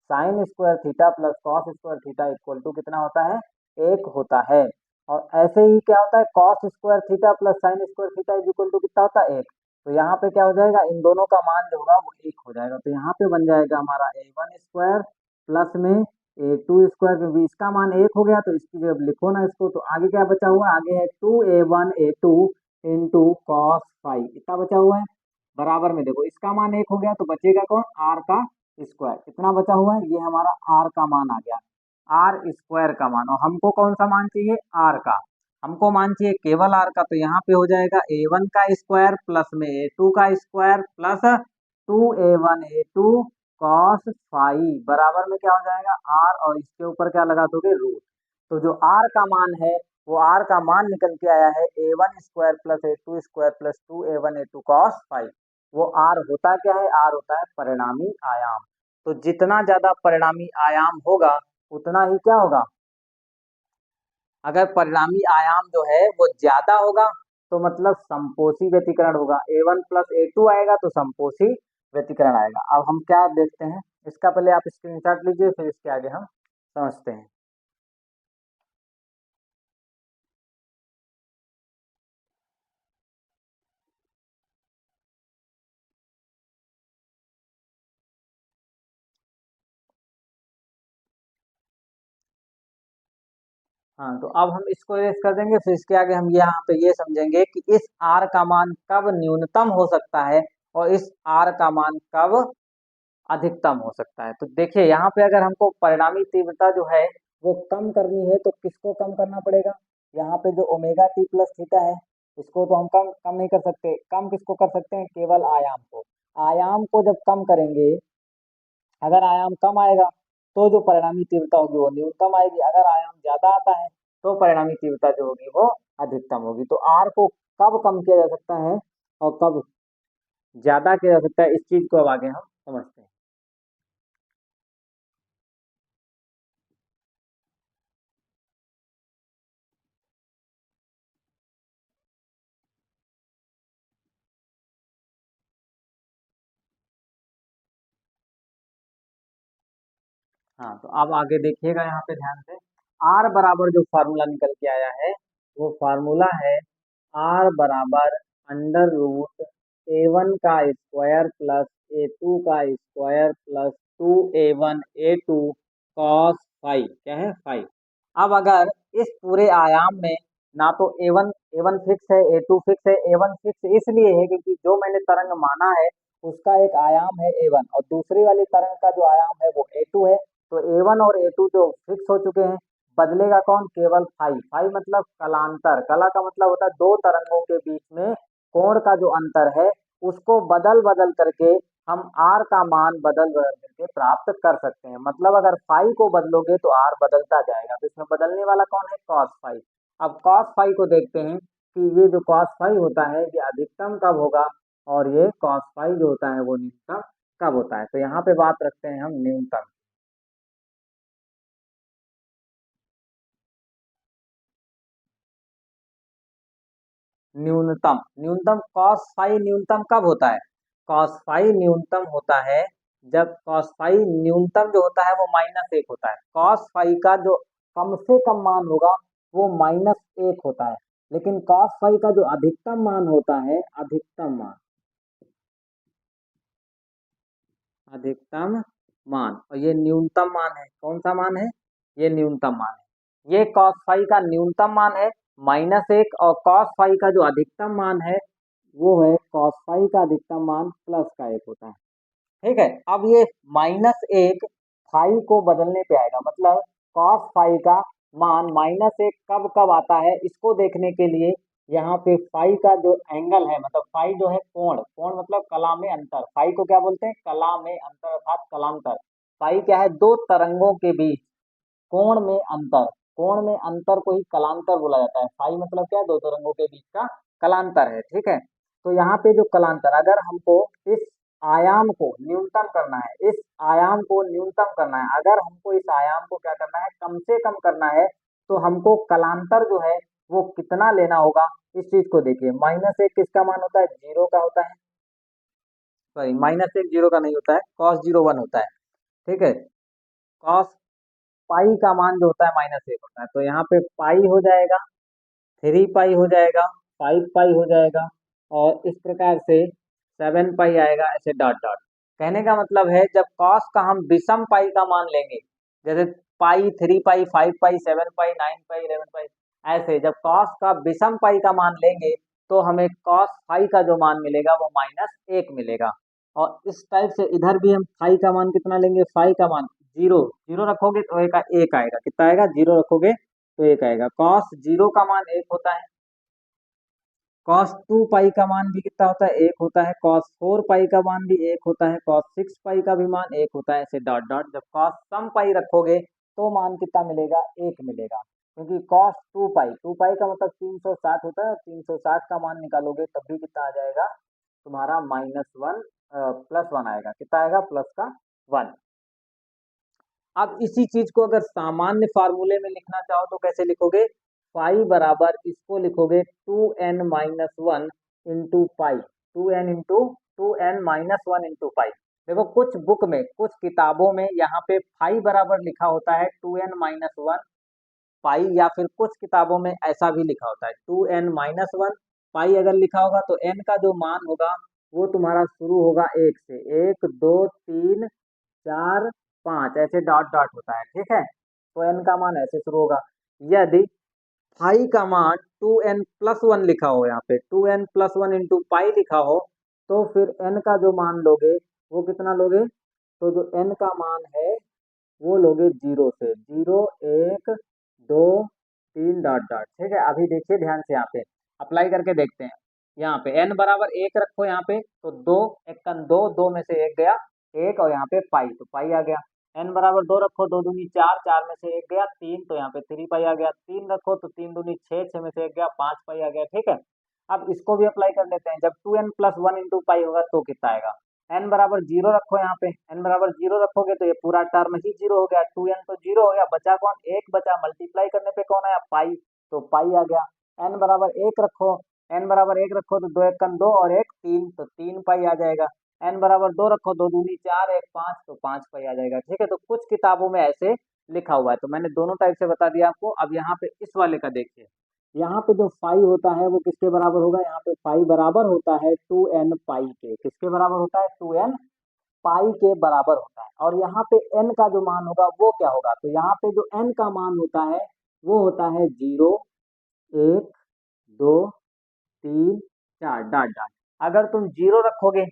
Sine square theta plus cos square theta equal to कितना होता है? 1 होता है। और ऐसे ही क्या होता है? Cos square theta plus sine square theta equal to कितना होता है? 1। तो यहाँ पे क्या हो जाएगा? इन दोनों का मान जो होगा वो 1 हो जाएगा। तो यहाँ पे बन जाएगा हमारा a1 स्क्वायर प्लस में a2 स्क्वायर, क्योंकि इसका मान 1 हो गया तो इसकी जब लिखो ना इसको, तो आगे क्या बचा हुआ है? आगे है 2a1 a2 इंटू कॉस 5, इतना बचा हुआ है। बराबर में देखो, इसका मान 1 हो गया तो बचेगा कौन? आर का स्क्वायर। कितना बचा हुआ है? ये हमारा आर का मान आ गया, आर स्क्वायर का मान। और हमको कौन सा मान चाहिए? आर का। हमको मान चाहिए केवल आर का, तो यहाँ पे हो जाएगा a1 का स्क्वायर प्लस में a2 का square plus 2a1 a2 cos 5 बराबर में क्या हो जाएगा? आर, और इसके ऊपर क्या लगा दोगे? रूट। तो जो आर का मान है, वो आर का मान निकल के आया है a1 square plus a2 square plus 2a1 a2 cos 5। वो आर होता क्या है? आर होता है परिणामी आयाम। तो जितना ज्यादा परिणामी आयाम होगा उतना ही क्या होगा? अगर परिणामी आयाम जो है वो ज्यादा होगा तो मतलब संपोषी व्यतिकरण होगा। a1 प्लस a2 आएगा तो संपोषी व्यतिकरण आएगा। अब हम क्या देखते हैं इसका, पहले आप स्क्रीनशॉट लीजिए, फिर इसके आगे हम समझते हैं। हाँ, तो अब हम इसको इरेज कर देंगे, फिर इसके आगे हम यहाँ पे ये समझेंगे कि इस r का मान कब न्यूनतम हो सकता है और इस r का मान कब अधिकतम हो सकता है। तो देखिए यहाँ पे अगर हमको परिणामी तीव्रता जो है वो कम करनी है तो किसको कम करना पड़ेगा? यहाँ पे जो ओमेगा टी प्लस थीटा है, इसको तो हम कम कम नहीं कर सकते। कम किसको कर सकते हैं? केवल आयाम को। आयाम को जब कम करेंगे, अगर आयाम कम आएगा तो जो परिणामी तीव्रता होगी वो न्यूनतम आएगी। अगर आयाम ज्यादा आता है तो परिणामी तीव्रता जो होगी वो अधिकतम होगी। तो आर को कब कम किया जा सकता है और कब ज्यादा किया जा सकता है, इस चीज को अब आगे हम समझते हैं। हाँ, तो अब आगे देखिएगा यहाँ पे ध्यान से, आर बराबर जो फार्मूला निकल के आया है वो फार्मूला है आर बराबर अंडर रूट a1 का स्क्वायर प्लस a2 का square plus 2a1 a2 cos 5। क्या है? 5। अब अगर इस पूरे आयाम में ना तो a1 फिक्स है, a2 फिक्स है। a1 फिक्स इसलिए है क्योंकि जो मैंने तरंग माना है उसका एक आयाम है a1 और दूसरी वाली तरंग का जो आयाम है वो a2 है। तो a1 और a2 जो फिक्स हो चुके हैं, बदलेगा कौन? केवल फाई। फाई मतलब कलांतर। कला का मतलब होता है दो तरंगों के बीच में कोण का जो अंतर है उसको बदल बदल करके हम आर का मान बदल बदल करके प्राप्त कर सकते हैं। मतलब अगर फाई को बदलोगे तो आर बदलता जाएगा। तो इसमें बदलने वाला कौन है? Cos phi. अब कॉस फाई को देखते हैं कि ये जो कॉस फाई होता है ये अधिकतम कब होगा और ये कॉस फाई जो होता है वो न्यूनतम कब होता है। तो यहाँ पे बात रखते हैं हम न्यूनतम। न्यूनतम न्यूनतम कॉस फाई न्यूनतम कब होता है? कॉस फाई न्यूनतम होता है जब कॉस फाई न्यूनतम जो होता है वो -1 होता है। कॉस फाई का जो कम से कम मान होगा वो -1 होता है। लेकिन कॉस फाई का जो अधिकतम मान होता है, अधिकतम मान, और ये न्यूनतम मान है। कौन सा मान है? ये न्यूनतम मान है। ये कॉस फाई का न्यूनतम मान है -1, और कॉस फाई का जो अधिकतम मान है वो है कॉस फाई का अधिकतम मान +1 होता है। ठीक है। अब ये -1 फाई को बदलने पे आएगा, मतलब कॉस फाई का मान -1 कब कब आता है इसको देखने के लिए यहाँ पे फाई का जो एंगल है, मतलब फाई जो है कोण, कोण मतलब कला में अंतर। फाई को क्या बोलते हैं? कला में अंतर अर्थात कलांतर। फाई क्या है? दो तरंगों के बीच कोण में अंतर। कोण में अंतर को ही कलांतर बोला जाता है। फाई मतलब क्या है? दो तरंगों के बीच का कलांतर है। ठीक है। तो यहाँ पे जो कलांतर, अगर हमको इस आयाम को न्यूनतम करना है, इस आयाम को न्यूनतम करना है। अगर हमको इस आयाम को क्या करना है, कम से कम करना है, तो हमको कलांतर जो है वो कितना लेना होगा, इस चीज को देखिए। -1 किसका मान होता है, 0 का होता है। सॉरी, -1 0 का नहीं होता है, cos 0 1 होता है। ठीक है, cos पाई का मान जो होता है -1 होता है। तो यहाँ पे पाई हो जाएगा, 3 पाई हो जाएगा, 5 पाई हो जाएगा, और इस प्रकार से 7 पाई आएगा, ऐसे डॉट डॉट। कहने का मतलब है जब कॉस का हम विषम पाई का मान लेंगे, जैसे पाई, 3 पाई, 5 पाई, 7 पाई, 9 पाई, 11 पाई, ऐसे जब कॉस का विषम पाई का मान लेंगे तो हमें कॉस फाई का जो मान मिलेगा वो -1 मिलेगा। और इस टाइप से इधर भी हम फाई का मान कितना लेंगे, फाई का मान 0, 0 रखोगे तो एक आएगा, कितना आएगा, 0 रखोगे तो 1 आएगा। कॉस 0 का मान 1 होता है, कॉस 2 पाई का मान भी कितना होता है, 1 होता है, कॉस 4 पाई का मान भी 1 होता है, कॉस 6 पाई का भी मान 1 होता है, ऐसे डॉट डॉट। जब कॉस सम पाई रखोगे तो मान कितना मिलेगा, 1 मिलेगा। क्योंकि कॉस 2 पाई का मतलब 360 होता है, 360 का मान निकालोगे तब भी कितना आ जाएगा तुम्हारा, -1 +1 आएगा, कितना आएगा, +1। अब इसी चीज को अगर सामान्य फार्मूले में लिखना चाहो तो कैसे लिखोगे, फाई बराबर इसको लिखोगे 2n-1 into pi, 2n into pi. देखो कुछ बुक में, कुछ किताबों में यहाँ पे फाई बराबर लिखा होता है 2n-1 पाई, या फिर कुछ किताबों में ऐसा भी लिखा होता है 2n-1 पाई। अगर लिखा होगा तो n का जो मान होगा वो तुम्हारा शुरू होगा 1 से, 1 2 3 4 5, ऐसे डॉट डॉट होता है। ठीक है, तो n का मान ऐसे शुरू होगा। यदि पाई का मान 2n+1 लिखा हो, यहाँ पे 2n+1 इंटू पाई लिखा हो, तो फिर n का जो मान लोगे वो कितना लोगे, तो जो n का मान है वो लोगे 0 से, 0 1 2 3 डॉट डॉट। ठीक है, अभी देखिए ध्यान से, यहाँ पे अप्लाई करके देखते हैं। यहाँ पे n बराबर 1 रखो, यहाँ पे तो 2 1 2, 2 में से 1 गया 1, और यहाँ पे पाई, तो पाई आ गया। n बराबर 2 रखो, 2 दूनी 4, 4 में से 1 गया 3, तो यहाँ पे 3 पाई आ गया। 3 रखो तो 3 दूनी 6, 6 में से 1 गया 5 पाई आ गया। ठीक है, अब इसको भी अप्लाई कर लेते हैं। जब 2n+1 इंटू पाई होगा तो कितना आएगा, n बराबर 0 रखो, यहाँ पे n बराबर 0 रखोगे तो ये पूरा टर्म ही 0 हो गया, 2n तो 0 हो गया, बचा कौन, 1 बचा, मल्टीप्लाई करने पे कौन आया, पाई, तो पाई आ गया। n बराबर 1 रखो, n बराबर 1 रखो तो 2 1 2 और 1 3, तो 3 पाई आ जाएगा। n बराबर 2 रखो, 2 दूनी 4 1 5, तो 5 पाई आ जाएगा। ठीक है, तो कुछ किताबों में ऐसे लिखा हुआ है, तो मैंने दोनों टाइप से बता दिया आपको। अब यहाँ पे इस वाले का देखिए, यहाँ पे जो फाई होता है वो किसके बराबर होगा, यहाँ पे फाई बराबर होता है 2n पाई के, किसके बराबर होता है, 2n पाई के बराबर होता है। और यहाँ पे n का जो मान होगा वो क्या होगा, तो यहाँ पे जो n का मान होता है वो होता है 0 1 2 3 4 डॉट डॉट। अगर तुम 0 रखोगे,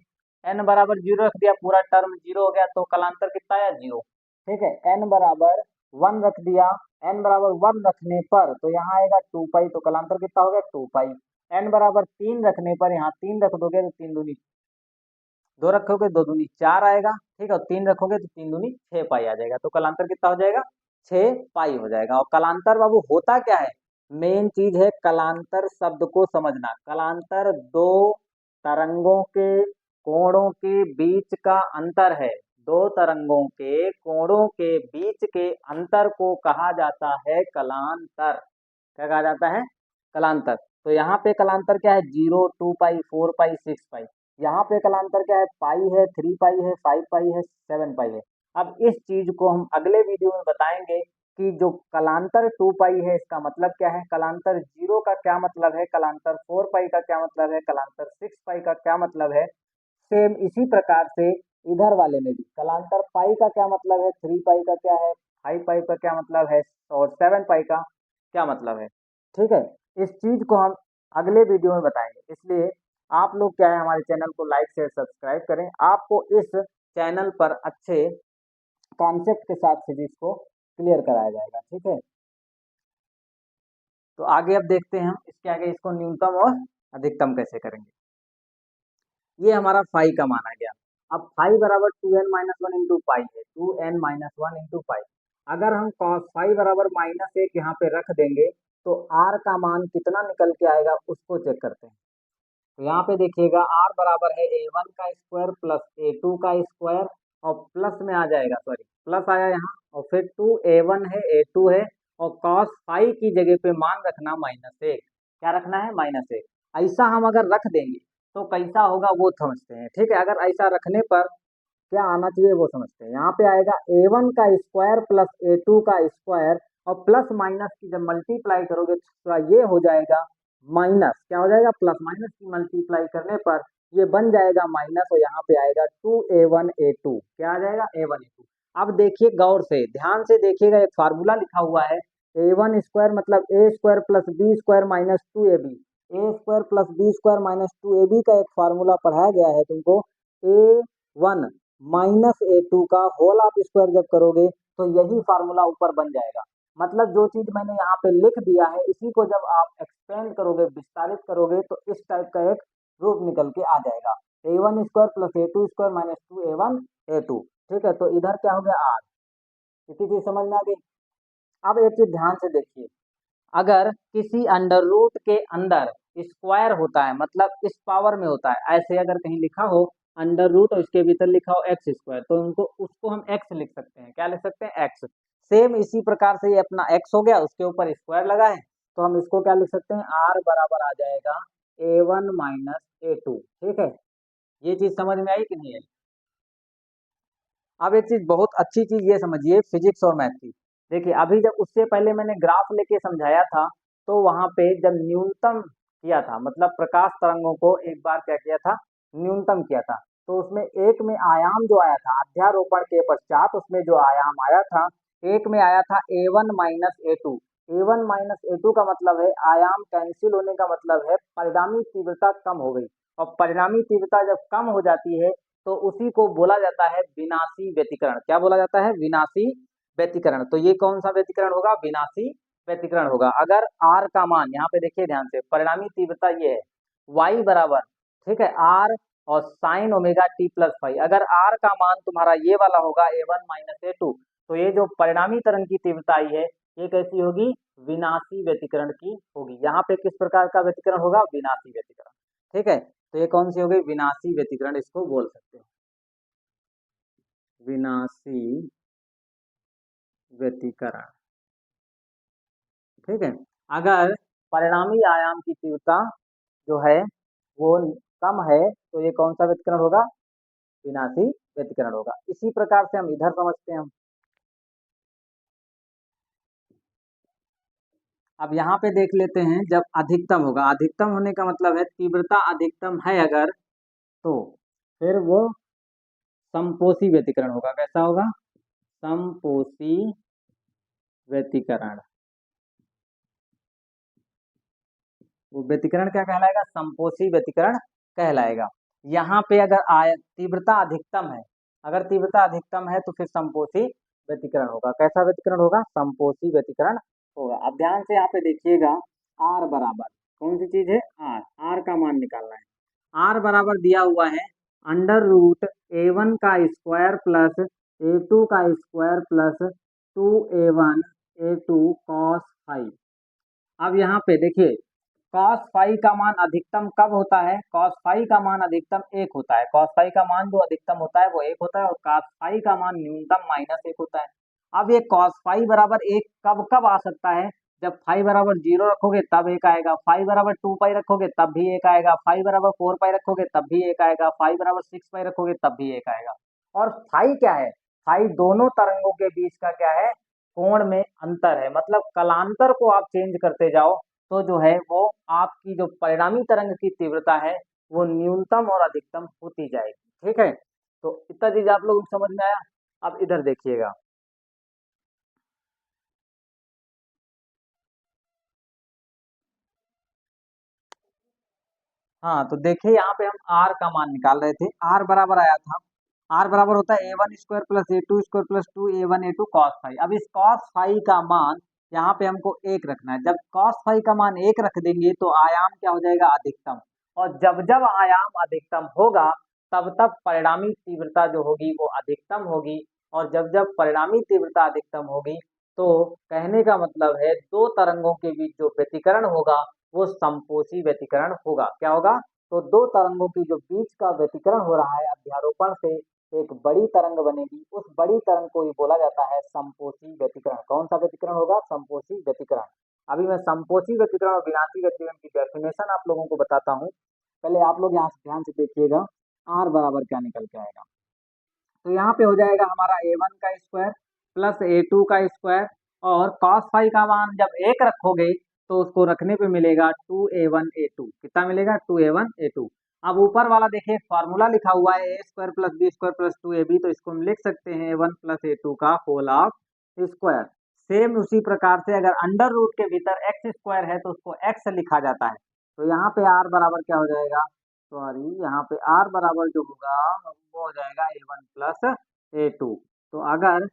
n बराबर 0 रख दिया, पूरा टर्म 0 हो गया, तो कलांतर कितना आया, 0। ठीक है, n बराबर 1 रख दिया, n बराबर 1 रखने पर तो यहाँ आएगा 2 पाई, तो कलांतर कितना हो गया, 2 पाई। n बराबर 3 रखने पर यहाँ 3 रख दोगे तो 3 दूनी 2 रखोगे, 2 दूनी 4 आएगा। ठीक है, और 3 रखोगे तो 3 दूनी 6 पाई आ जाएगा, तो कलांतर कितना हो जाएगा, 6 पाई हो जाएगा। और कलांतर बाबू होता क्या है, मेन चीज है कलांतर शब्द को समझना। कलांतर दो तरंगों के कोणों के बीच का अंतर है, दो तरंगों के कोणों के बीच के अंतर को कहा जाता है कलांतर। क्या कहा जाता है, कलांतर। तो यहाँ पे कलांतर क्या है, 0 2 पाई 4 पाई 6 पाई। यहाँ पे कलांतर क्या है, पाई है, 3 पाई है, 5 पाई है, 7 पाई है। अब इस चीज को हम अगले वीडियो में बताएंगे कि जो कलांतर 2 पाई है इसका मतलब क्या है, कलांतर 0 का क्या मतलब है, कलांतर 4 पाई का क्या मतलब है, कलांतर 6 पाई का क्या मतलब है। सेम इसी प्रकार से इधर वाले में भी कलांतर पाई का क्या मतलब है, 3 पाई का क्या है, 5 पाई का क्या मतलब है, और 7 पाई का क्या मतलब है। ठीक है, इस चीज को हम अगले वीडियो में बताएंगे। इसलिए आप लोग क्या है, हमारे चैनल को लाइक शेयर सब्सक्राइब करें। आपको इस चैनल पर अच्छे कॉन्सेप्ट के साथ फिजिक्स को क्लियर कराया जाएगा। ठीक है, तो आगे अब देखते हैं हम इसके आगे इसको न्यूनतम और अधिकतम कैसे करेंगे। ये हमारा फाई का माना गया। अब फाई बराबर 2n-1 इंटू पाई है, 2n-1 इंटू पाई। अगर हम cos फाई बराबर -1 यहाँ पे रख देंगे तो r का मान कितना निकल के आएगा उसको चेक करते हैं। तो यहाँ पे देखिएगा r बराबर है a1 का स्क्वायर प्लस a2 का स्क्वायर और प्लस में आ जाएगा, सॉरी प्लस आया यहाँ, और फिर 2a1 है a2 है और cos फाई की जगह पे मान रखना -1। क्या रखना है? -1। ऐसा हम अगर रख देंगे तो कैसा होगा वो समझते हैं, ठीक है। अगर ऐसा रखने पर क्या आना चाहिए वो समझते हैं। यहाँ पे आएगा a1 का स्क्वायर प्लस a2 का स्क्वायर और प्लस माइनस की जब मल्टीप्लाई करोगे तो ये हो जाएगा माइनस, क्या हो जाएगा? प्लस माइनस की मल्टीप्लाई करने पर ये बन जाएगा माइनस और यहाँ पे आएगा 2a1a2। क्या आ जाएगा? a1a2। अब देखिए गौर से, ध्यान से देखिएगा, एक फार्मूला लिखा हुआ है a1 स्क्वायर मतलब a square plus b square minus 2ab। a square plus b square minus 2ab का एक फार्मूला पढ़ाया गया है तुमको। a1 -a2 का होल आप स्क्वायर जब करोगे तो यही फार्मूला ऊपर बन जाएगा। मतलब जो चीज मैंने यहाँ पे लिख दिया है इसी को जब आप एक्सपेंड करोगे, विस्तारित करोगे तो इस टाइप का एक रूप निकल के आ जाएगा। a1 square plus a2 square minus 2a1a2। ठीक है, तो इधर क्या हो गया? r। इसी चीज समझ में आ गई। अब एक चीज ध्यान से देखिए, अगर किसी अंडर रूट के अंदर स्क्वायर होता है मतलब इस पावर में होता है, ऐसे अगर कहीं लिखा हो अंडर रूट और इसके भीतर लिखा हो एक्स स्क्वायर, तो उनको उसको हम एक्स लिख सकते हैं। क्या लिख सकते हैं? एक्स। सेम इसी प्रकार से ये अपना एक्स हो गया, उसके ऊपर स्क्वायर लगा है तो हम इसको क्या लिख सकते हैं? आर बराबर आ जाएगा a1 माइनस a2। ठीक है, ये चीज समझ में आई कि नहीं आई? अब एक चीज बहुत अच्छी चीज ये समझिए फिजिक्स और मैथ की। देखिए अभी जब उससे पहले मैंने ग्राफ लेके समझाया था तो वहां पे जब न्यूनतम किया था मतलब प्रकाश तरंगों को एक बार क्या किया था? न्यूनतम किया था। तो उसमें एक में आयाम जो आया था अध्यारोपण के पश्चात, उसमें जो आयाम आया था एक में आया था a1 minus a2। a1 minus a2 का मतलब है आयाम कैंसिल होने का मतलब है परिणामी तीव्रता कम हो गई, और परिणामी तीव्रता जब कम हो जाती है तो उसी को बोला जाता है विनाशी व्यतिकरण। क्या बोला जाता है? विनाशी व्यतिकरण। तो ये कौन सा व्यतिकरण होगा? विनाशी व्यतिकरण होगा। अगर r का मान, यहाँ पे देखिए ध्यान से, परिणामी तीव्रता ये है y बराबर, ठीक है, r और sine omega t plus five. अगर r का मान तुम्हारा ये वाला होगा a1 माइनस a2, तो ये जो परिणामी तरंग की तीव्रता आई है ये कैसी होगी? विनाशी व्यतिकरण की होगी। यहाँ पे किस प्रकार का व्यतिकरण होगा? विनाशी व्यतिकरण। ठीक है, तो ये कौन सी हो गई? विनाशी व्यतिकरण इसको बोल सकते हैं, विनाशी व्यतिकरण। ठीक है, अगर परिणामी आयाम की तीव्रता जो है वो कम है तो ये कौन सा व्यतिकरण होगा? विनाशी व्यतिकरण होगा। इसी प्रकार से हम इधर समझते हैं हम। अब यहाँ पे देख लेते हैं, जब अधिकतम होगा, अधिकतम होने का मतलब है तीव्रता अधिकतम है अगर, तो फिर वो समपोषी व्यतिकरण होगा। कैसा होगा? समपोषी व्यतिकरण। वो व्यतिकरण क्या कहलाएगा? समपोषी व्यतिकरण कहलाएगा। यहाँ पे अगर तीव्रता अधिकतम है, अगर तीव्रता अधिकतम है तो फिर समपोषी व्यतिकरण होगा। कैसा व्यतिकरण होगा? समपोषी व्यतिकरण होगा। अब ध्यान से यहाँ पे देखिएगा, आर बराबर कौन सी चीज है? आर। आर का मान निकालना है। आर बराबर दिया हुआ है अंडर रूट a1 का स्क्वायर प्लस a2 का square plus 2a1a2 cos five. अब यहाँ पे देखिए cos फाई का मान अधिकतम कब होता है? cos फाई का मान अधिकतम 1 होता है। cos फाई का मान जो अधिकतम होता है वो 1 होता है और cos फाई का मान न्यूनतम -1 होता है। अब ये cos फाई बराबर 1 कब कब आ सकता है? जब फाई बराबर 0 रखोगे तब 1 आएगा, फाई बराबर 2 पाई रखोगे तब भी 1 आएगा, फाई बराबर 4 पाई रखोगे तब भी 1 आएगा, फाई बराबर 6 पाई रखोगे तब भी 1 आएगा। और फाई क्या है? फाई दोनों तरंगों के बीच का क्या है? कोण में अंतर है। मतलब कलांतर को आप चेंज करते जाओ तो जो है वो आपकी जो परिणामी तरंग की तीव्रता है वो न्यूनतम और अधिकतम होती जाएगी। ठीक है, तो इतना चीज आप लोग समझ में आया। अब इधर देखिएगा, हाँ तो देखिए यहाँ पे हम r का मान निकाल रहे थे। r बराबर आया था, r बराबर होता है a1 square plus a2 square plus 2a1a2 cos phi. अब इस cos फाई का मान यहाँ पे हमको 1 रखना है। जब cos फाई का मान 1 रख देंगे तो आयाम क्या हो जाएगा? अधिकतम। और जब जब आयाम अधिकतम होगा तब तब परिणामी तीव्रता जो होगी वो अधिकतम होगी, और जब जब परिणामी तीव्रता अधिकतम होगी तो कहने का मतलब है दो तरंगों के बीच जो व्यतिकरण होगा वो समपोषी व्यतिकरण होगा। क्या होगा? तो दो तरंगों की जो बीच का व्यतिकरण हो रहा है अध्यारोपण से एक बड़ी तरंग बनेगी, उस बड़ी तरंग को ही बोला जाता है समपोषी व्यतिकरण। कौन सा व्यतिकरण होगा? समपोषी व्यतिकरण। अभी मैं समपोषी व्यतिकरण और विनाशी व्यतिकरण की डेफिनेशन आप लोगों को बताता हूँ। पहले आप लोग यहाँ से ध्यान से देखिएगा आर बराबर क्या निकल के आएगा। तो यहाँ पे हो जाएगा हमारा a1 का स्क्वायर प्लस a2 का स्क्वायर, और cos फाई का मान जब एक रखोगे तो उसको रखने पे मिलेगा 2a1 a2। कितना मिलेगा? 2a1 a2। अब ऊपर वाला देखिए फॉर्मूला लिखा हुआ है a square plus B square plus 2ab, तो इसको हम लिख सकते हैं a1 प्लस a2 का होल ऑफ स्क्वायर। सेम उसी प्रकार से अगर अंडर रूट के भीतर एक्स स्क्वायर है तो उसको एक्स लिखा जाता है। तो यहाँ पे आर बराबर क्या हो जाएगा? सॉरी, यहाँ पे आर बराबर जो होगा वो हो जाएगा a1 प्लस a2। तो अगर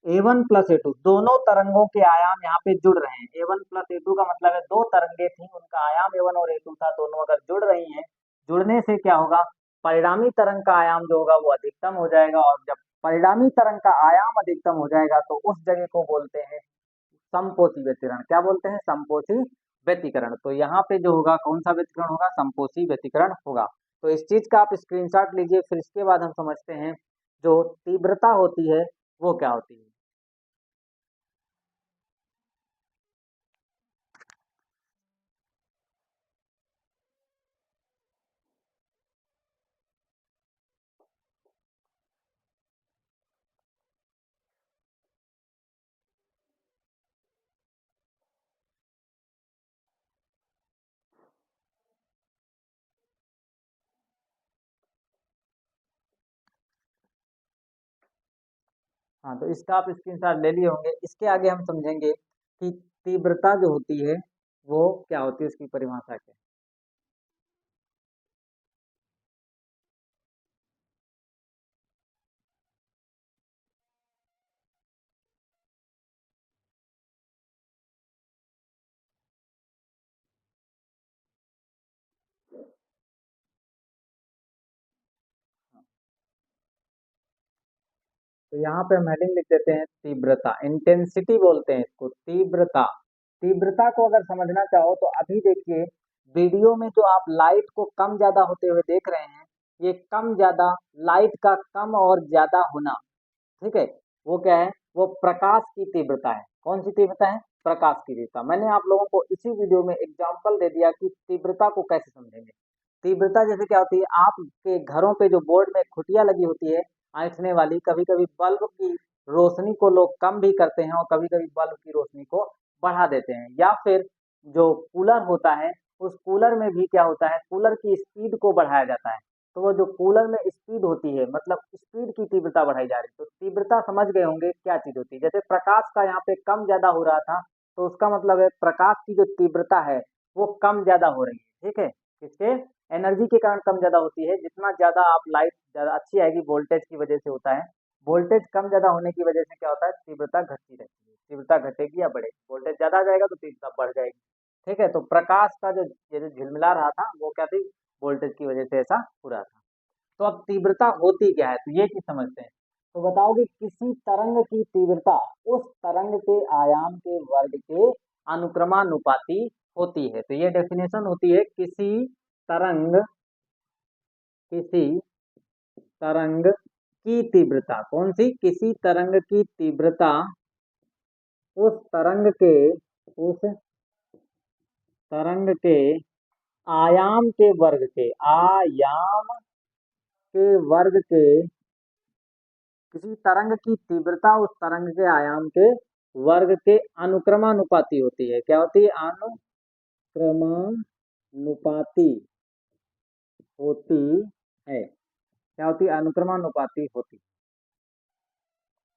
a1 प्लस a2 दोनों तरंगों के आयाम यहाँ पे जुड़ रहे हैं, a1 प्लस a2 का मतलब है दो तरंगे थी उनका आयाम a1 और a2 था, दोनों अगर जुड़ रही हैं, जुड़ने से क्या होगा? परिणामी तरंग का आयाम जो होगा वो अधिकतम हो जाएगा, और जब परिणामी तरंग का आयाम अधिकतम हो जाएगा तो उस जगह को बोलते हैं समपोषी व्यतिकरण। क्या बोलते हैं? समपोषी व्यतिकरण। तो यहाँ पे जो होगा कौन सा व्यतिकरण होगा? समपोषी व्यतिकरण होगा। तो इस चीज का आप स्क्रीनशॉट लीजिए, फिर इसके बाद हम समझते हैं जो तीव्रता होती है वो क्या होती है। हाँ, तो इसका आप स्क्रीनशॉट ले लिए होंगे। इसके आगे हम समझेंगे कि तीव्रता जो होती है वो क्या होती है, उसकी परिभाषा क्या है। तो यहाँ पे हम हेडिंग लिख देते हैं तीव्रता, इंटेंसिटी बोलते हैं इसको, तीव्रता। तीव्रता को अगर समझना चाहो तो अभी देखिए वीडियो में जो आप लाइट को कम ज्यादा होते हुए देख रहे हैं, ये कम ज्यादा, लाइट का कम और ज्यादा होना, ठीक है, वो क्या है? वो प्रकाश की तीव्रता है। कौन सी तीव्रता है? प्रकाश की तीव्रता। मैंने आप लोगों को इसी वीडियो में एग्जाम्पल दे दिया कि तीव्रता को कैसे समझेंगे। तीव्रता जैसे क्या होती है, आपके घरों पे जो बोर्ड में खुटिया लगी होती है ऐंठने वाली, कभी कभी बल्ब की रोशनी को लोग कम भी करते हैं और कभी कभी बल्ब की रोशनी को बढ़ा देते हैं। या फिर जो कूलर होता है, उस कूलर में भी क्या होता है, कूलर की स्पीड को बढ़ाया जाता है। तो वो जो कूलर में स्पीड होती है, मतलब स्पीड की तीव्रता बढ़ाई जा रही है। तो तीव्रता समझ गए होंगे क्या चीज होती है। जैसे प्रकाश का यहाँ पे कम ज्यादा हो रहा था, तो उसका मतलब है प्रकाश की जो तीव्रता है वो कम ज्यादा हो रही है, ठीक है। किसके? एनर्जी के कारण कम ज्यादा होती है। जितना ज्यादा आप लाइट ज्यादा अच्छी आएगी, वोल्टेज की वजह से होता है। वोल्टेज कम ज्यादा होने की वजह से क्या होता है? तीव्रता घटती रहती है। तीव्रता घटेगी या बढ़ेगी? वोल्टेज ज्यादा आ जाएगा तो तीव्रता बढ़ जाएगी, ठीक है। तो प्रकाश का जो ये जो झिलमिला रहा था वो क्या थी? वोल्टेज की वजह से ऐसा हो रहा था। तो अब तीव्रता होती क्या है, तो ये चीज समझते हैं। तो बताओ कि किसी तरंग की तीव्रता उस तरंग के आयाम के वर्ग के अनुक्रमानुपाती होती है। तो ये डेफिनेशन होती है, किसी तरंग की तीव्रता। कौन सी? किसी तरंग की तीव्रता उस तरंग के आयाम के वर्ग के किसी तरंग की तीव्रता उस तरंग के आयाम के वर्ग के अनुक्रमानुपाती होती है। क्या होती है? अनुक्रमानुपाती होती है। क्या होती है? अनुक्रमानुपाती होती है।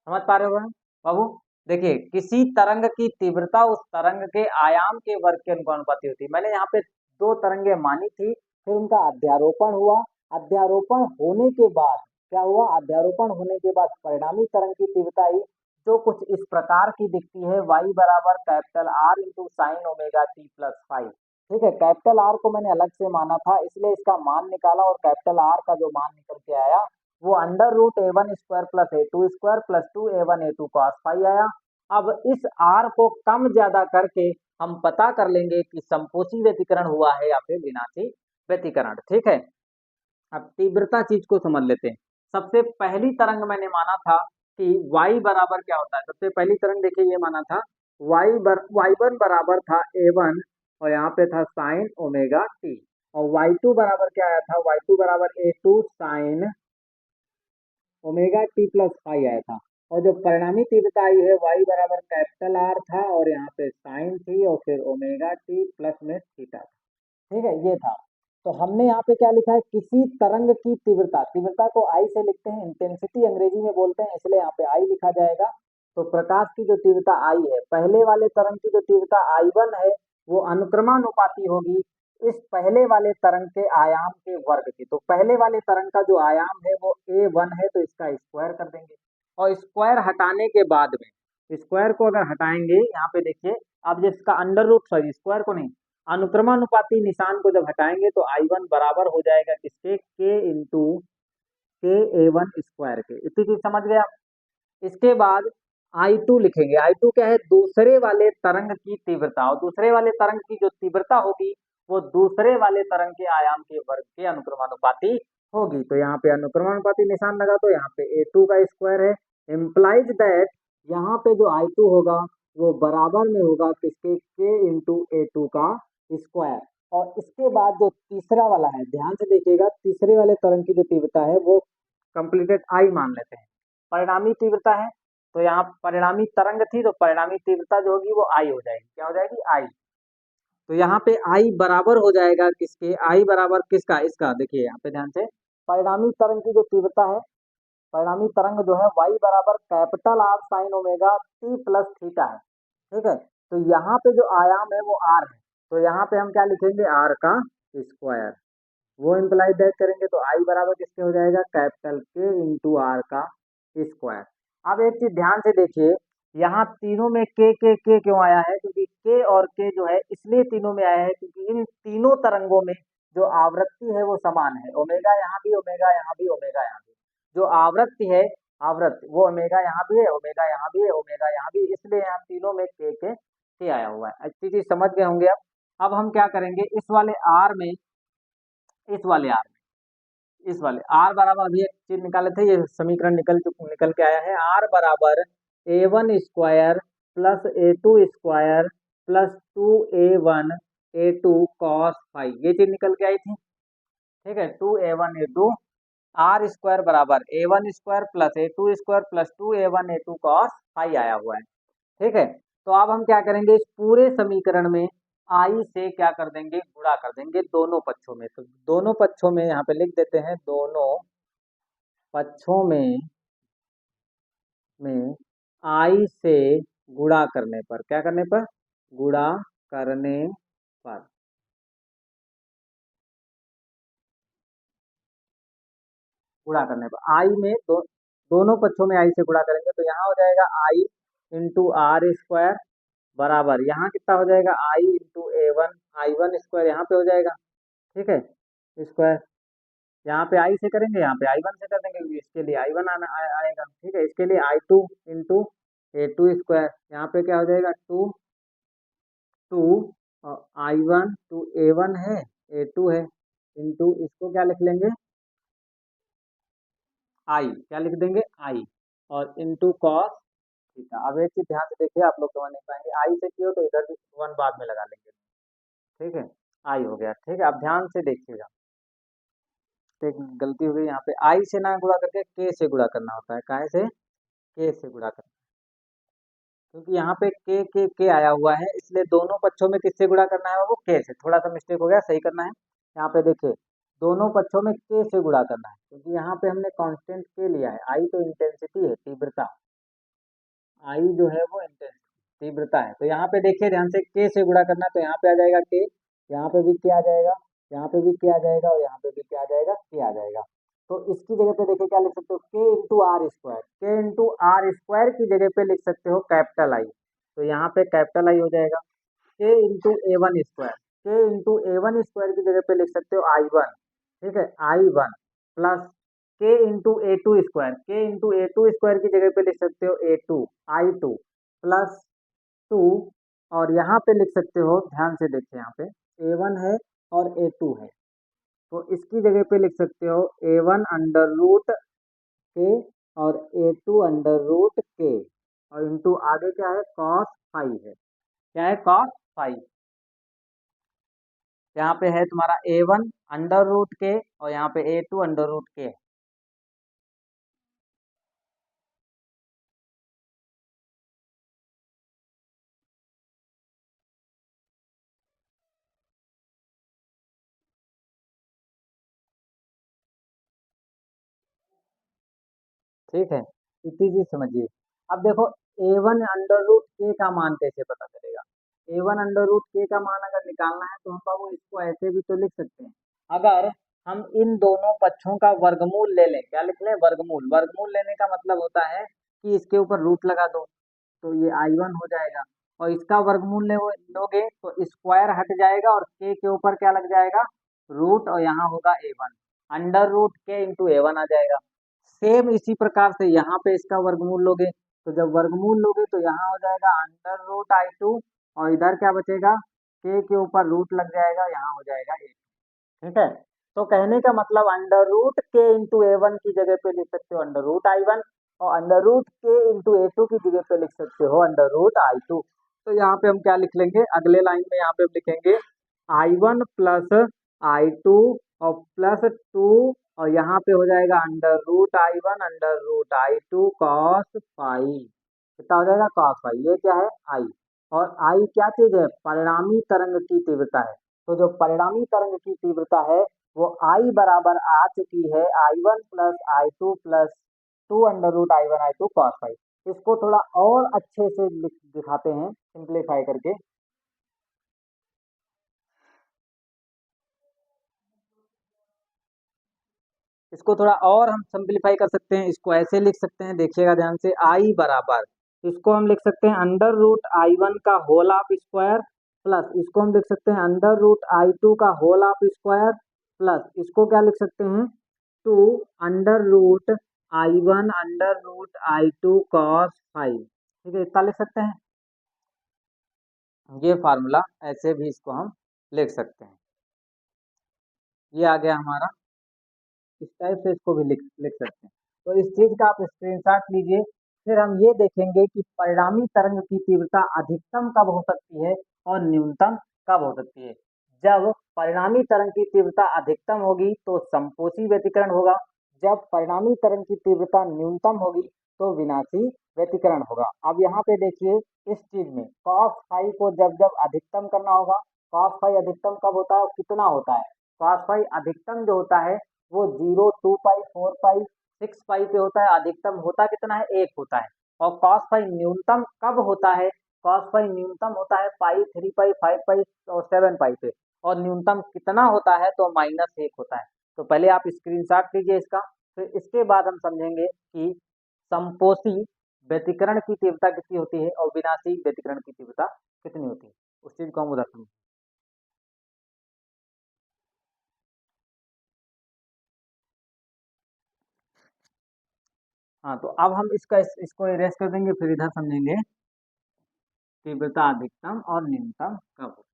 समझ पा रहे हो बाबू? देखिए, किसी तरंग की तीव्रता उस तरंग के आयाम के वर्ग के अनुपाती होती है। मैंने यहाँ पे दो तरंगे मानी थी, फिर उनका अध्यारोपण हुआ। अध्यारोपण होने के बाद क्या हुआ? अध्यारोपण होने के बाद परिणामी तरंग की तीव्रता आई, जो कुछ इस प्रकार की दिखती है, y बराबर capital R into sine omega T plus five. ठीक है, कैपिटल आर को मैंने अलग से माना था, इसलिए इसका मान निकाला, और कैपिटल आर का जो मान निकल के आया वो under root a1 square plus a2 square plus 2a1 a2 cos five आया। अब इस आर को कम ज्यादा करके हम पता कर लेंगे कि समपोषी व्यतिकरण हुआ है या फिर विनाशी व्यतिकरण, ठीक है। अब तीव्रता चीज को समझ लेते हैं। सबसे पहली तरंग मैंने माना था कि y बराबर क्या होता है। सबसे पहली तरंग देखिए ये माना था y1 बराबर था a1 और यहाँ पे था साइन ओमेगा टी, और y2 बराबर क्या आया था, y2 बराबर a2 sine omega T plus phi आया था। और जो परिणामी तीव्रता आई है y बराबर कैपिटल आर था और यहाँ पे साइन थी और फिर ओमेगा टी प्लस में थीटा था, ठीक है, ये था। तो हमने यहाँ पे क्या लिखा है, किसी तरंग की तीव्रता, तीव्रता को आई से लिखते हैं, इंटेंसिटी अंग्रेजी में बोलते हैं, इसलिए यहाँ पे आई लिखा जाएगा। तो प्रकाश की जो तीव्रता आई है, पहले वाले तरंग की जो तीव्रता I1 है वो अनुक्रमानुपाती होगी इस पहले वाले तरंग के आयाम के वर्ग की। तो पहले वाले तरंग का जो आयाम है वो a1 है, तो इसका स्क्वायर कर देंगे, और स्क्वायर हटाने के बाद में, स्क्वायर को अगर हटाएंगे यहाँ पे देखिए, अब जिसका अंडर रूट, सॉरी स्क्वायर को नहीं, अनुक्रमानुपाती निशान को जब हटाएंगे तो I1 बराबर हो जाएगा किसके, k इंटू के A1 स्क्वायर के। इतनी चीज समझ गए आप। इसके बाद I2 लिखेंगे। I2 क्या है, दूसरे वाले तरंग की तीव्रता, और दूसरे वाले तरंग की जो तीव्रता होगी वो दूसरे वाले तरंग के आयाम के वर्ग के अनुक्रमानुपाती होगी। तो यहाँ पे अनुक्रमानुपाती निशान लगा तो यहाँ पे A2 का स्क्वायर है, इम्प्लाइज दैट यहाँ पे जो I2 होगा वो बराबर में होगा किसके, k इंटू A2 का स्क्वायर। और इसके बाद जो तीसरा वाला है, ध्यान से देखिएगा, तीसरे वाले तरंग की जो तीव्रता है वो कंप्लीटेड I मान लेते हैं, परिणामी तीव्रता है। तो यहाँ परिणामी तरंग थी तो परिणामी तीव्रता जो होगी वो I हो जाएगी, क्या हो जाएगी, I। तो यहाँ पे I बराबर हो जाएगा किसके, I बराबर किसका, इसका, देखिए यहाँ पे ध्यान से, परिणामी तरंग की जो तीव्रता है, परिणामी तरंग जो है y बराबर capital R sine omega t plus theta है, ठीक है। तो यहाँ पे जो आयाम है वो R है, तो यहाँ पे हम क्या लिखेंगे, R का स्क्वायर, वो इम्प्लाई दैट करेंगे तो I बराबर किसके हो जाएगा, कैपिटल K इंटू आर का स्क्वायर। अब एक चीज ध्यान से देखिए, यहाँ तीनों में के क्यों आया है, क्योंकि के और के जो है इसलिए तीनों में आया है क्योंकि इन तीनों तरंगों में जो आवृत्ति है वो समान है, ओमेगा यहाँ भी, ओमेगा यहाँ भी, ओमेगा यहाँ भी। जो आवृत्ति है, आवृत्ति वो ओमेगा यहाँ भी है, ओमेगा यहाँ भी है, ओमेगा यहाँ भी, इसलिए यहाँ तीनों में के आया हुआ है। अच्छी चीज समझ गए होंगे आप। अब हम क्या करेंगे, इस वाले आर में, इस वाले आर में, इस वाले आर बराबर, अभी एक चीज निकाले थे, ये समीकरण निकल के आया है, आर बराबर A1 square plus A2 square plus 2A1 A2 cos phi, ये चीज निकल के आई थी, ठीक है। 2A1 A2 आर स्क्वायर बराबर A1 square plus A2 square plus 2A1 A2 cos phi आया हुआ है, ठीक है। तो अब हम क्या करेंगे, इस पूरे समीकरण में आई से क्या कर देंगे, गुणा कर देंगे दोनों पक्षों में। तो दोनों पक्षों में यहाँ पे लिख देते हैं, दोनों पक्षों में आई से गुणा करने पर, क्या करने पर, गुणा करने पर, गुणा करने पर आई में दोनों पक्षों में आई से गुणा करेंगे तो यहाँ हो जाएगा आई इंटू आर स्क्वायर बराबर, यहाँ कितना हो जाएगा, आई इंटू A1 I1 स्क्वायर यहाँ पे हो जाएगा, ठीक है, स्क्वायर। यहाँ पे आई से करेंगे, यहाँ पे I1 से कर देंगे क्योंकि इसके लिए I1 आएगा, ठीक है। इसके लिए I2 इंटू A2 स्क्वायर, यहाँ पे क्या हो जाएगा, 2 और I1 टू A1 है, A2 है, इंटू इसको क्या लिख लेंगे, I, क्या लिख देंगे, I, और इंटू कॉस थीटा। अब एक चीज ध्यान से देखिए, आप लोग समझ नहीं पाएंगे, आई से किया तो इधर भी 1 बाद में लगा लेंगे, ठीक है, आई हो गया, ठीक है। अब ध्यान से देखिएगा, एक गलती हो गई यहाँ पे, आई से ना गुणा करके के से गुणा करना होता है, काहे से, के से गुणा करना, क्योंकि यहाँ पे के आया हुआ है, इसलिए दोनों पक्षों में किससे गुणा करना है, वो के से। थोड़ा सा मिस्टेक हो गया, सही करना है। यहाँ पे देखिए, दोनों पक्षों में के से गुणा करना है, क्योंकि यहाँ पे हमने कांस्टेंट के लिया है, आई तो इंटेंसिटी है, तीव्रता, आई जो है वो इंटेंसिटी तीव्रता है। तो यहाँ पे देखिए ध्यान से, के से गुणा करना है तो यहाँ पे आ जाएगा के, यहाँ पे भी के आ जाएगा, यहाँ पे भी के आ जाएगा, और यहाँ पे भी क्या आ जाएगा, के आ जाएगा। तो इसकी जगह पे देखिए क्या लिख सकते हो, के इंटू आर स्क्वायर, के इंटू आर स्क्वायर की जगह पे लिख सकते हो कैपिटल आई, तो यहाँ पे कैपिटल आई हो जाएगा। के इंटू A1 स्क्वायर, के इंटू A1 स्क्वायर की जगह पे लिख सकते हो I1, ठीक है, I1 प्लस के इंटू A2 स्क्वायर, के इंटू A2 स्क्वायर की जगह पे लिख सकते हो A2 I2 प्लस 2, और यहाँ पे लिख सकते हो, ध्यान से देखिए यहाँ पे A1 है और A2 है, तो इसकी जगह पे लिख सकते हो A1 अंडर रूट के और A2 अंडर रूट के और इंटू आगे क्या है कॉस फाई है। क्या है कॉस फाई। यहाँ पे है तुम्हारा A1 अंडर रूट के और यहाँ पे A2 अंडर रूट के है। ठीक है, इतनी चीज समझिए। अब देखो A1 अंडर रूट के का मान कैसे पता चलेगा। A1 अंडर रूट के का मान अगर निकालना है तो हम बाबू इसको ऐसे भी तो लिख सकते हैं। अगर हम इन दोनों पक्षों का वर्गमूल ले लें, क्या लिख लें वर्गमूल। वर्गमूल लेने का मतलब होता है कि इसके ऊपर रूट लगा दो तो ये I1 हो जाएगा और इसका वर्गमूल लोगे तो स्क्वायर हट जाएगा और के ऊपर क्या लग जाएगा रूट और यहाँ होगा A1 अंडर रूट के इंटू A1 आ जाएगा। सेम इसी प्रकार से यहाँ पे इसका वर्गमूल लोगे तो जब वर्गमूल लोगे तो यहाँ हो जाएगा अंडर रूट I2 और इधर क्या बचेगा के ऊपर रूट लग जाएगा यहाँ हो जाएगा A। ठीक है, तो कहने का मतलब अंडर रूट के इंटू A1 की जगह पे लिख सकते हो अंडर रूट I1 और अंडर रूट के इंटू A2 की जगह पे लिख सकते हो अंडर रूट I2। तो यहाँ पे हम क्या लिख लेंगे अगले लाइन में यहाँ पे हम लिखेंगे I1 प्लस I2 और प्लस 2 और यहाँ पे हो जाएगा under root I1 under root I2 cos phi. कितना हो जाएगा कॉस फाई। ये क्या है I और I क्या चीज है परिणामी तरंग की तीव्रता है। तो जो परिणामी तरंग की तीव्रता है वो I बराबर आ चुकी है I1 plus I2 plus 2 under root I1 I2 cos phi. इसको थोड़ा और अच्छे से दिखाते हैं सिंप्लीफाई करके। इसको थोड़ा और हम सिंप्लीफाई कर सकते हैं। इसको ऐसे लिख सकते हैं देखिएगा ध्यान से I बराबर इसको हम लिख सकते हैं अंडर रूट I1 का होल ऑफ स्क्वायर प्लस इसको हम लिख सकते हैं अंडर रूट I2 का होल ऑफ स्क्वायर प्लस इसको क्या लिख सकते हैं 2 under root I1 under root I2 cos phi. ठीक है इतना लिख सकते हैं। ये फार्मूला ऐसे भी इसको हम लिख सकते हैं। ये आ गया हमारा। इस टाइप से इसको भी लिख सकते हैं। तो इस चीज का आप स्क्रीनशॉट लीजिए। फिर हम ये देखेंगे कि परिणामी तरंग की तीव्रता अधिकतम कब हो सकती है और न्यूनतम कब हो सकती है। जब परिणामी तरंग की तीव्रता अधिकतम होगी तो संपोषी व्यतिकरण होगा। जब परिणामी तरंग की तीव्रता न्यूनतम होगी तो विनाशी व्यतिकरण होगा। अब यहाँ पे देखिए इस चीज में कॉस फाई को जब जब अधिकतम करना होगा कॉस फाई अधिकतम कब होता है और कितना होता है। कॉस फाई अधिकतम जो होता है वो 0 2 पाई 4 पाई 6 पाई पे होता है। अधिकतम होता कितना है एक होता है। और कॉस फाई न्यूनतम कब होता है कॉस फाई न्यूनतम होता है पाई 3 पाई 5 पाई और 7 पाई पे और न्यूनतम कितना होता है तो -1 होता है। तो पहले आप स्क्रीनशॉट लीजिए इसका। फिर इसके बाद हम समझेंगे कि संपोषी व्यतिकरण की तीव्रता कितनी होती है और विनाशी व्यतिकरण की तीव्रता कितनी होती है उस चीज को हम उधर समझेंगे। हाँ तो अब हम इसको इरेज कर देंगे फिर इधर समझेंगे तीव्रता अधिकतम और न्यूनतम कब हो।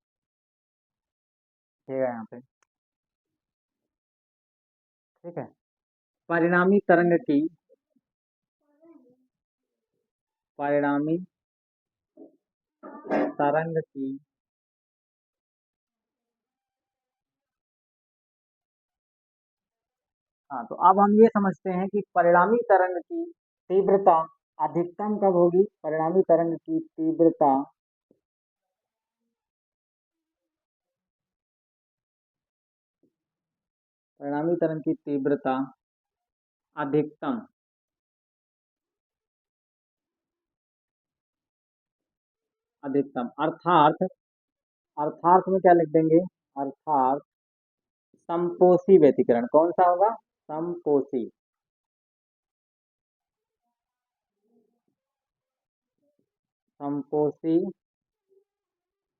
ठीक है यहाँ पे। ठीक है, परिणामी तरंग की परिणामी तरंग की हाँ तो अब हम ये समझते हैं कि परिणामी तरंग की तीव्रता अधिकतम कब होगी। परिणामी तरंग की तीव्रता परिणामी तरंग की तीव्रता अधिकतम अधिकतम अर्थात अर्थात में क्या लिख देंगे अर्थात संपोषी व्यतिकरण कौन सा होगा संपोषी संपोषी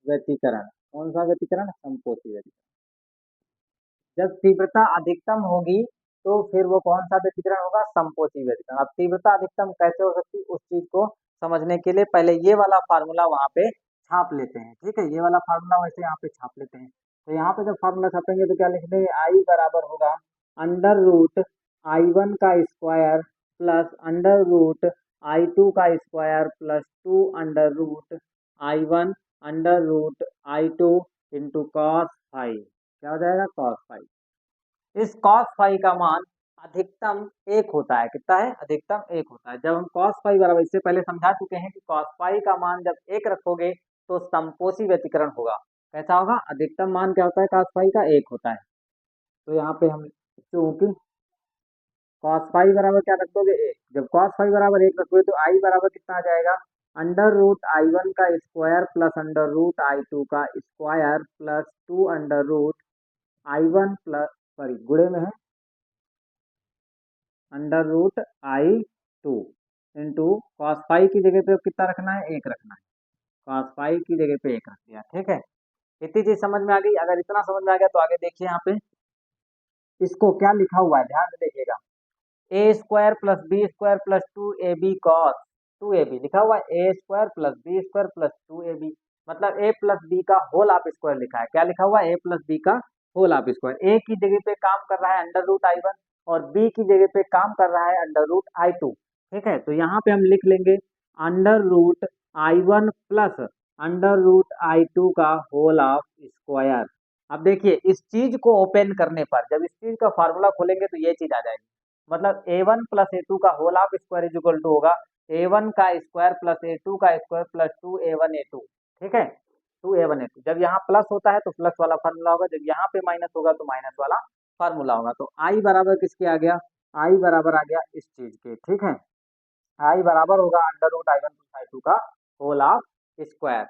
व्यतिकरण। कौन सा व्यतिकरण संपोषी व्यतिकरण। जब तीव्रता अधिकतम होगी तो फिर वो कौन सा व्यतिकरण होगा संपोषी व्यतिकरण। अब तीव्रता अधिकतम कैसे हो सकती है उस चीज को समझने के लिए पहले ये वाला फार्मूला वहां पे छाप लेते हैं। ठीक है, ये वाला फार्मूला वैसे यहाँ पे छाप लेते हैं। तो यहाँ पे जब फार्मूला छापेंगे तो क्या लिख देंगे, आई बराबर होगा अंडर रूट I1 का square plus under root I2 का square plus 2 under root I1 under root I2 into cos five. क्या हो जाएगा, कॉस फाइव। इस कॉस फाइव का मान अधिकतम 1 होता है। कितना है, अधिकतम 1 होता है। जब हम कॉस फाइव बराबर, इससे पहले समझा चुके हैं कि कॉस फाइव का मान जब 1 रखोगे तो समपोषी व्यतिकरण होगा। कैसा होगा, अधिकतम मान क्या होता है कॉस फाइव का, 1 होता है। तो यहाँ पे हम चूंकि कॉस फाइव बराबर क्या रख दोगे, 1, जब कॉस फाइव बराबर 1 रखोगे तो आई बराबर कितना आ जाएगा, अंडर रूट I1 का square plus under root I2 का square plus 2 under root I1 plus, sorry गुणे में है, under root I2 into cos five की जगह पे कितना रखना है, 1 रखना है। कॉस फाइव की जगह पे 1 रख दिया। ठीक है, इतनी चीज समझ में आ गई। अगर इतना समझ में आ गया तो आगे देखिए यहाँ पे इसको क्या लिखा हुआ है, ध्यान से देखिएगा। A square plus B square plus 2ab cos 2ab लिखा हुआ है। A square plus B square plus 2ab मतलब ए प्लस बी का होल ऑफ स्क्वायर लिखा है। क्या लिखा हुआ है, ए प्लस बी का होल ऑफ स्क्वायर। ए की जगह पे काम कर रहा है अंडर रूट I1 और बी की जगह पे काम कर रहा है अंडर रूट I2। ठीक है, तो यहाँ पे हम लिख लेंगे under root I1 plus under root I2 का होल ऑफ स्क्वायर। अब देखिए इस चीज को ओपन करने पर, जब इस चीज का फार्मूला खोलेंगे तो ये चीज आ जाएगी। मतलब A1 प्लस A2 का whole of square is equal to होगा A1 का स्क्वायर प्लस A2 का स्क्वायर प्लस 2A1A2। ठीक है, 2A1A2। जब यहाँ प्लस होता है तो प्लस वाला फार्मूला होगा, जब यहाँ पे माइनस होगा तो माइनस वाला फार्मूला होगा। तो आई बराबर किसके आ गया, आई बराबर आ गया इस चीज के। ठीक है, आई बराबर होगा under root I1 plus I2 का होल ऑफ स्क्वायर।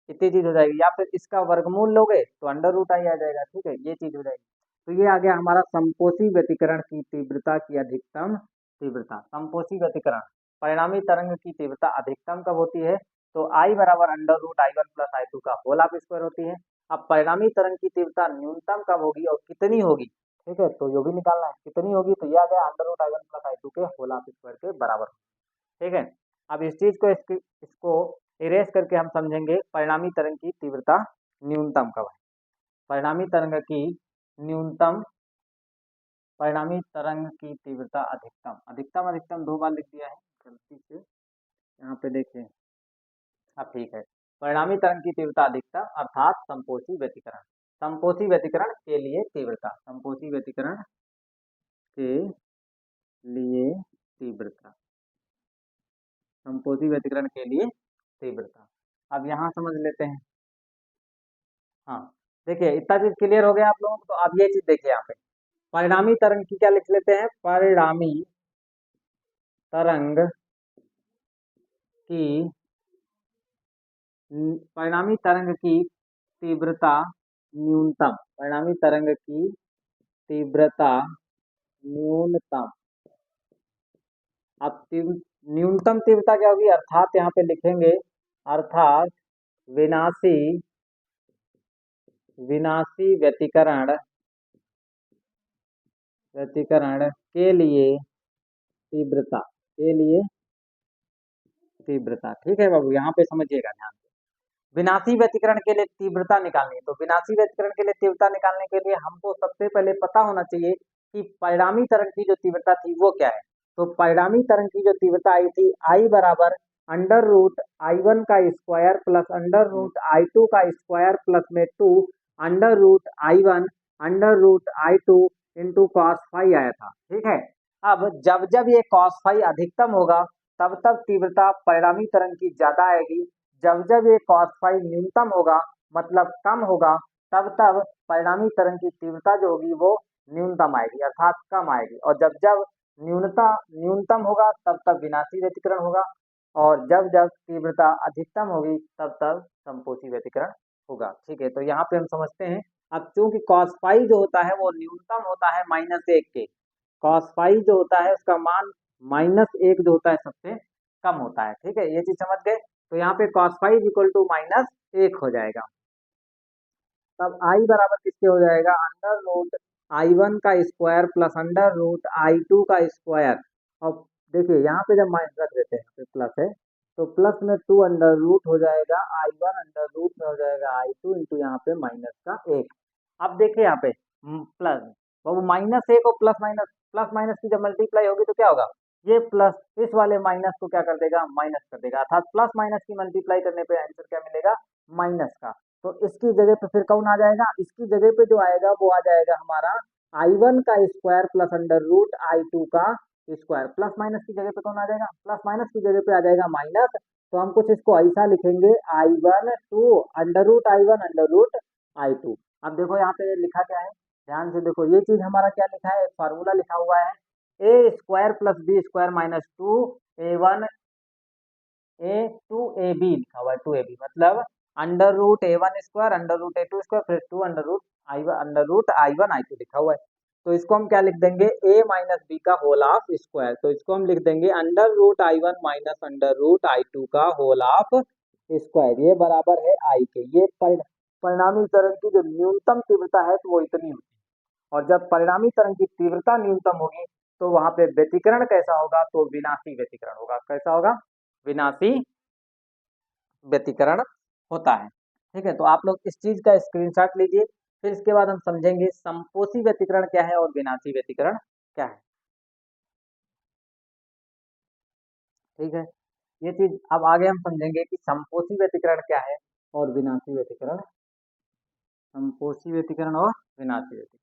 इतनी चीज हो जाएगी, या फिर इसका वर्गमूल लोगे तो अंडर रूट आई आ जाएगा। ठीक है, ये चीज हो जाएगी। तो ये आ गया हमारा समपोषी व्यतिकरण की तीव्रता की अधिकतम तीव्रता। समपोषी व्यतिकरण, परिणामी तरंग की तीव्रता अधिकतम कब होती है, तो आई बराबर under root I1 plus I2 का होल ऑफ स्क्वायर होती है। अब परिणामी तरंग की तीव्रता न्यूनतम कब होगी और कितनी होगी, ठीक है, तो यो भी निकालना है कितनी होगी। तो यह आ गया under root I1 plus I2 के होल ऑफ स्क्वायर के बराबर। ठीक है, अब इस चीज को इसको इरेज करके हम समझेंगे परिणामी तरंग की तीव्रता न्यूनतम कब है। परिणामी तरंग की न्यूनतम, परिणामी तरंग की तीव्रता अधिकतम, अधिकतम अधिकतम 2 बार लिख दिया है गलती से, यहाँ पे देखिए। अब ठीक है, परिणामी तरंग की तीव्रता अधिकतम अर्थात समपोषी व्यतिकरण। समपोषी व्यतिकरण के लिए तीव्रता, समपोषी व्यतिकरण के लिए तीव्रता, समपोषी व्यतिकरण के लिए तीव्रता। अब यहाँ समझ लेते हैं। हाँ, देखिए इतना चीज क्लियर हो गया आप लोगों को। तो अब ये चीज देखिए यहाँ पे परिणामी तरंग की क्या लिख लेते हैं, परिणामी तरंग की, परिणामी तरंग की तीव्रता न्यूनतम, परिणामी तरंग की तीव्रता न्यूनतम। अब न्यूनतम तीव्रता क्या होगी, अर्थात यहाँ पे लिखेंगे अर्थात विनाशी, विनाशी व्यतिकरण, व्यतिकरण के लिए तीव्रता, के लिए तीव्रता। ठीक है बाबू, यहाँ पे समझिएगा ध्यान से। विनाशी व्यतिकरण के लिए तीव्रता निकालनी है, तो विनाशी व्यतिकरण के लिए तीव्रता निकालने के लिए हमको सबसे पहले पता होना चाहिए कि परिणामी तरंग की जो तीव्रता थी वो क्या है। तो परिणामी तरंग की जो तीव्रता आई थी, आई बराबर अंडर रूट I1 का square plus under root I2 का स्क्वायर प्लस में 2 under root I1 under root I2 into cos five आया था। ठीक है, अब जब जब ये कॉस फाइव अधिकतम होगा तब तब तीव्रता परिणामी तरंग की ज्यादा आएगी। जब जब ये cos फाइव न्यूनतम होगा मतलब कम होगा, तब तब परिणामी तरंग की तीव्रता जो होगी वो न्यूनतम आएगी अर्थात कम आएगी। और जब जब न्यूनतम होगा तब तब विनाशी व्यतिकरण होगा, और जब जब तीव्रता अधिकतम होगी तब तब समपोषी व्यतिकरण होगा। ठीक है, तो यहाँ पे हम समझते हैं। अब चूंकि cos फाइव जो होता है वो न्यूनतम होता है -1 के, cos फाइव जो होता है उसका मान -1 जो होता है सबसे कम होता है। ठीक है, ये चीज समझ गए। तो यहाँ पे cos फाइव इक्वल टू -1 हो जाएगा। तब आई बराबर किसके हो जाएगा, अंडर रूट I1 का square plus under root I2 का स्क्वायर। अब देखिए यहाँ पे जब माइनस रख देते हैं, यहाँ पे प्लस है तो प्लस में 2 अंडर रूट हो जाएगा I1 अंडर रूट में हो जाएगा I2 इंटू यहाँ पे माइनस का 1। अब देखिए यहाँ पे प्लस, वो माइनस 1 और प्लस माइनस की जब मल्टीप्लाई होगी तो क्या होगा, ये प्लस इस वाले माइनस को क्या कर देगा, माइनस कर देगा, अर्थात प्लस माइनस की मल्टीप्लाई करने पे आंसर क्या मिलेगा, माइनस का। तो इसकी जगह पे फिर कौन आ जाएगा, इसकी जगह पे जो आएगा वो आ जाएगा हमारा I1 का square plus under root I2 का स्क्वायर। प्लस माइनस की जगह पे कौन आ जाएगा, प्लस माइनस की जगह पे आ जाएगा माइनस। तो हम कुछ इसको ऐसा लिखेंगे I1 two under root I1 under root I2। अब देखो यहाँ पे लिखा क्या है, ध्यान से देखो, ये चीज हमारा क्या लिखा है, फार्मूला लिखा हुआ है A square plus B square minus 2A1 A2AB लिखा हुआ है, 2AB मतलब under root A1 square under root A2 square फिर 2 अंडर रूट I1 I2 लिखा हुआ है। तो इसको हम क्या लिख देंगे, a माइनस बी का होल ऑफ स्क्वायर। तो इसको हम लिख देंगे under root I1 minus under root I2 का होल ऑफ स्क्वायर, ये बराबर है I के। ये परिणामी तरंग की जो न्यूनतम तीव्रता है तो वो इतनी होती है, और जब परिणामी तरंग की तीव्रता न्यूनतम होगी तो वहां पे व्यतिकरण कैसा होगा, तो विनाशी व्यतिकरण होगा। कैसा होगा, विनाशी व्यतिकरण होता है। ठीक है, तो आप लोग इस चीज का स्क्रीनशॉट लीजिए, फिर इसके बाद हम समझेंगे संपोषी व्यतिकरण क्या है और विनाशी व्यतिकरण क्या है। ठीक है, ये चीज अब आगे हम समझेंगे कि संपोषी व्यतिकरण क्या है और विनाशी व्यतिकरण, संपोषी व्यतिकरण और विनाशी व्यतिकरण।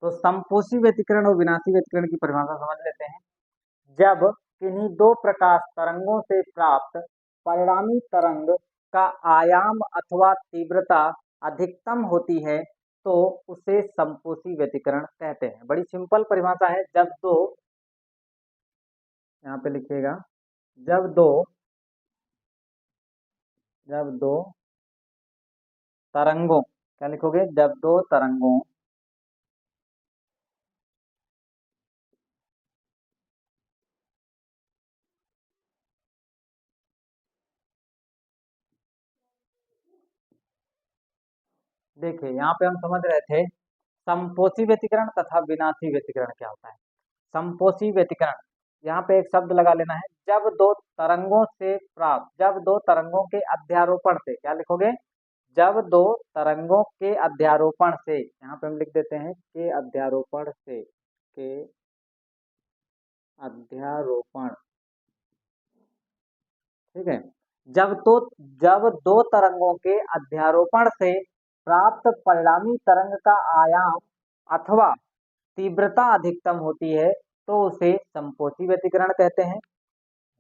तो संपोषी व्यतिकरण और विनाशी व्यतिकरण की परिभाषा समझ लेते हैं। जब किन्हीं दो प्रकाश तरंगों से प्राप्त परिणामी तरंग का आयाम अथवा तीव्रता अधिकतम होती है तो उसे संपोषी व्यतिकरण कहते हैं। बड़ी सिंपल परिभाषा है। यहाँ पे लिखिएगा, जब दो तरंगों, क्या लिखोगे, जब दो तरंगों देखिए यहाँ पे हम समझ रहे थे संपोषी व्यतिकरण तथा विनाशी व्यतिकरण क्या होता है। संपोषी व्यतिकरण, यहाँ पे एक शब्द लगा लेना है, जब दो तरंगों से प्राप्त, जब दो तरंगों के अध्यारोपण से, क्या लिखोगे, जब दो तरंगों के अध्यारोपण से, यहाँ पे हम लिख देते हैं के अध्यारोपण से, के अध्यारोपण, ठीक है, जब दो तरंगों के अध्यारोपण से प्राप्त परिणामी तरंग का आयाम अथवा तीव्रता अधिकतम होती है तो उसे संपोषी व्यतिकरण कहते हैं।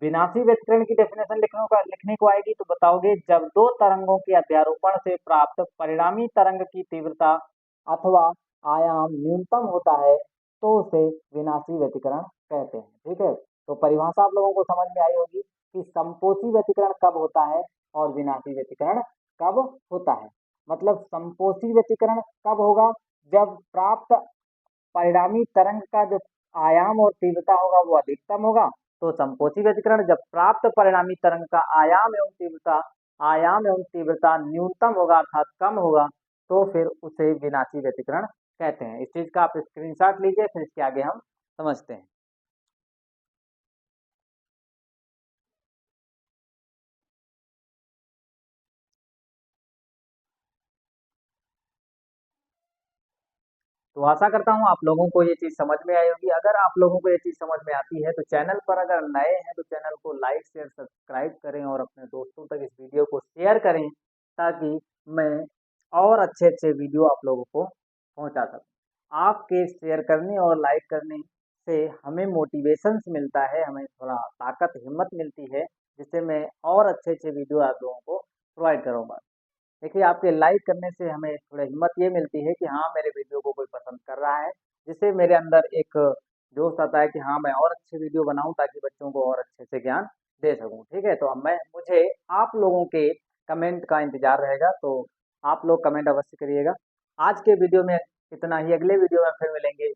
विनाशी व्यतिकरण की डेफिनेशन लिखने को आएगी तो बताओगे, जब दो तरंगों के अध्यारोपण से प्राप्त परिणामी तरंग की तीव्रता अथवा आयाम न्यूनतम होता है तो उसे विनाशी व्यतिकरण कहते हैं। ठीक है, तो परिभाषा आप लोगों को समझ में आई होगी कि संपोषी व्यतिकरण कब होता है और विनाशी व्यतिकरण कब होता है। मतलब संपोषी व्यतिकरण कब होगा, जब प्राप्त परिणामी तरंग का जो आयाम और तीव्रता होगा वो अधिकतम होगा तो संपोषी व्यतिकरण, जब प्राप्त परिणामी तरंग का आयाम एवं तीव्रता न्यूनतम होगा अर्थात कम होगा तो फिर उसे विनाशी व्यतिकरण कहते हैं। इस चीज का आप स्क्रीनशॉट लीजिए, फिर इसके आगे हम समझते हैं। तो आशा करता हूँ आप लोगों को ये चीज समझ में आई होगी। अगर आप लोगों को ये चीज समझ में आती है तो चैनल पर अगर नए हैं तो चैनल को लाइक शेयर सब्सक्राइब करें और अपने दोस्तों तक इस वीडियो को शेयर करें ताकि मैं और अच्छे अच्छे वीडियो आप लोगों को पहुंचा सकूं। आपके शेयर करने और लाइक करने से हमें मोटिवेशंस मिलता है, हमें थोड़ा ताकत हिम्मत मिलती है, जिससे मैं और अच्छे अच्छे वीडियो आप लोगों को प्रोवाइड करूँगा। देखिए आपके लाइक करने से हमें थोड़ी हिम्मत ये मिलती है कि हाँ मेरे वीडियो को कोई पसंद कर रहा है, जिससे मेरे अंदर एक जोश आता है कि हाँ मैं और अच्छे वीडियो बनाऊं ताकि बच्चों को और अच्छे से ज्ञान दे सकूं। ठीक है, तो अब मुझे आप लोगों के कमेंट का इंतजार रहेगा, तो आप लोग कमेंट अवश्य करिएगा। आज के वीडियो में इतना ही, अगले वीडियो में फिर मिलेंगे।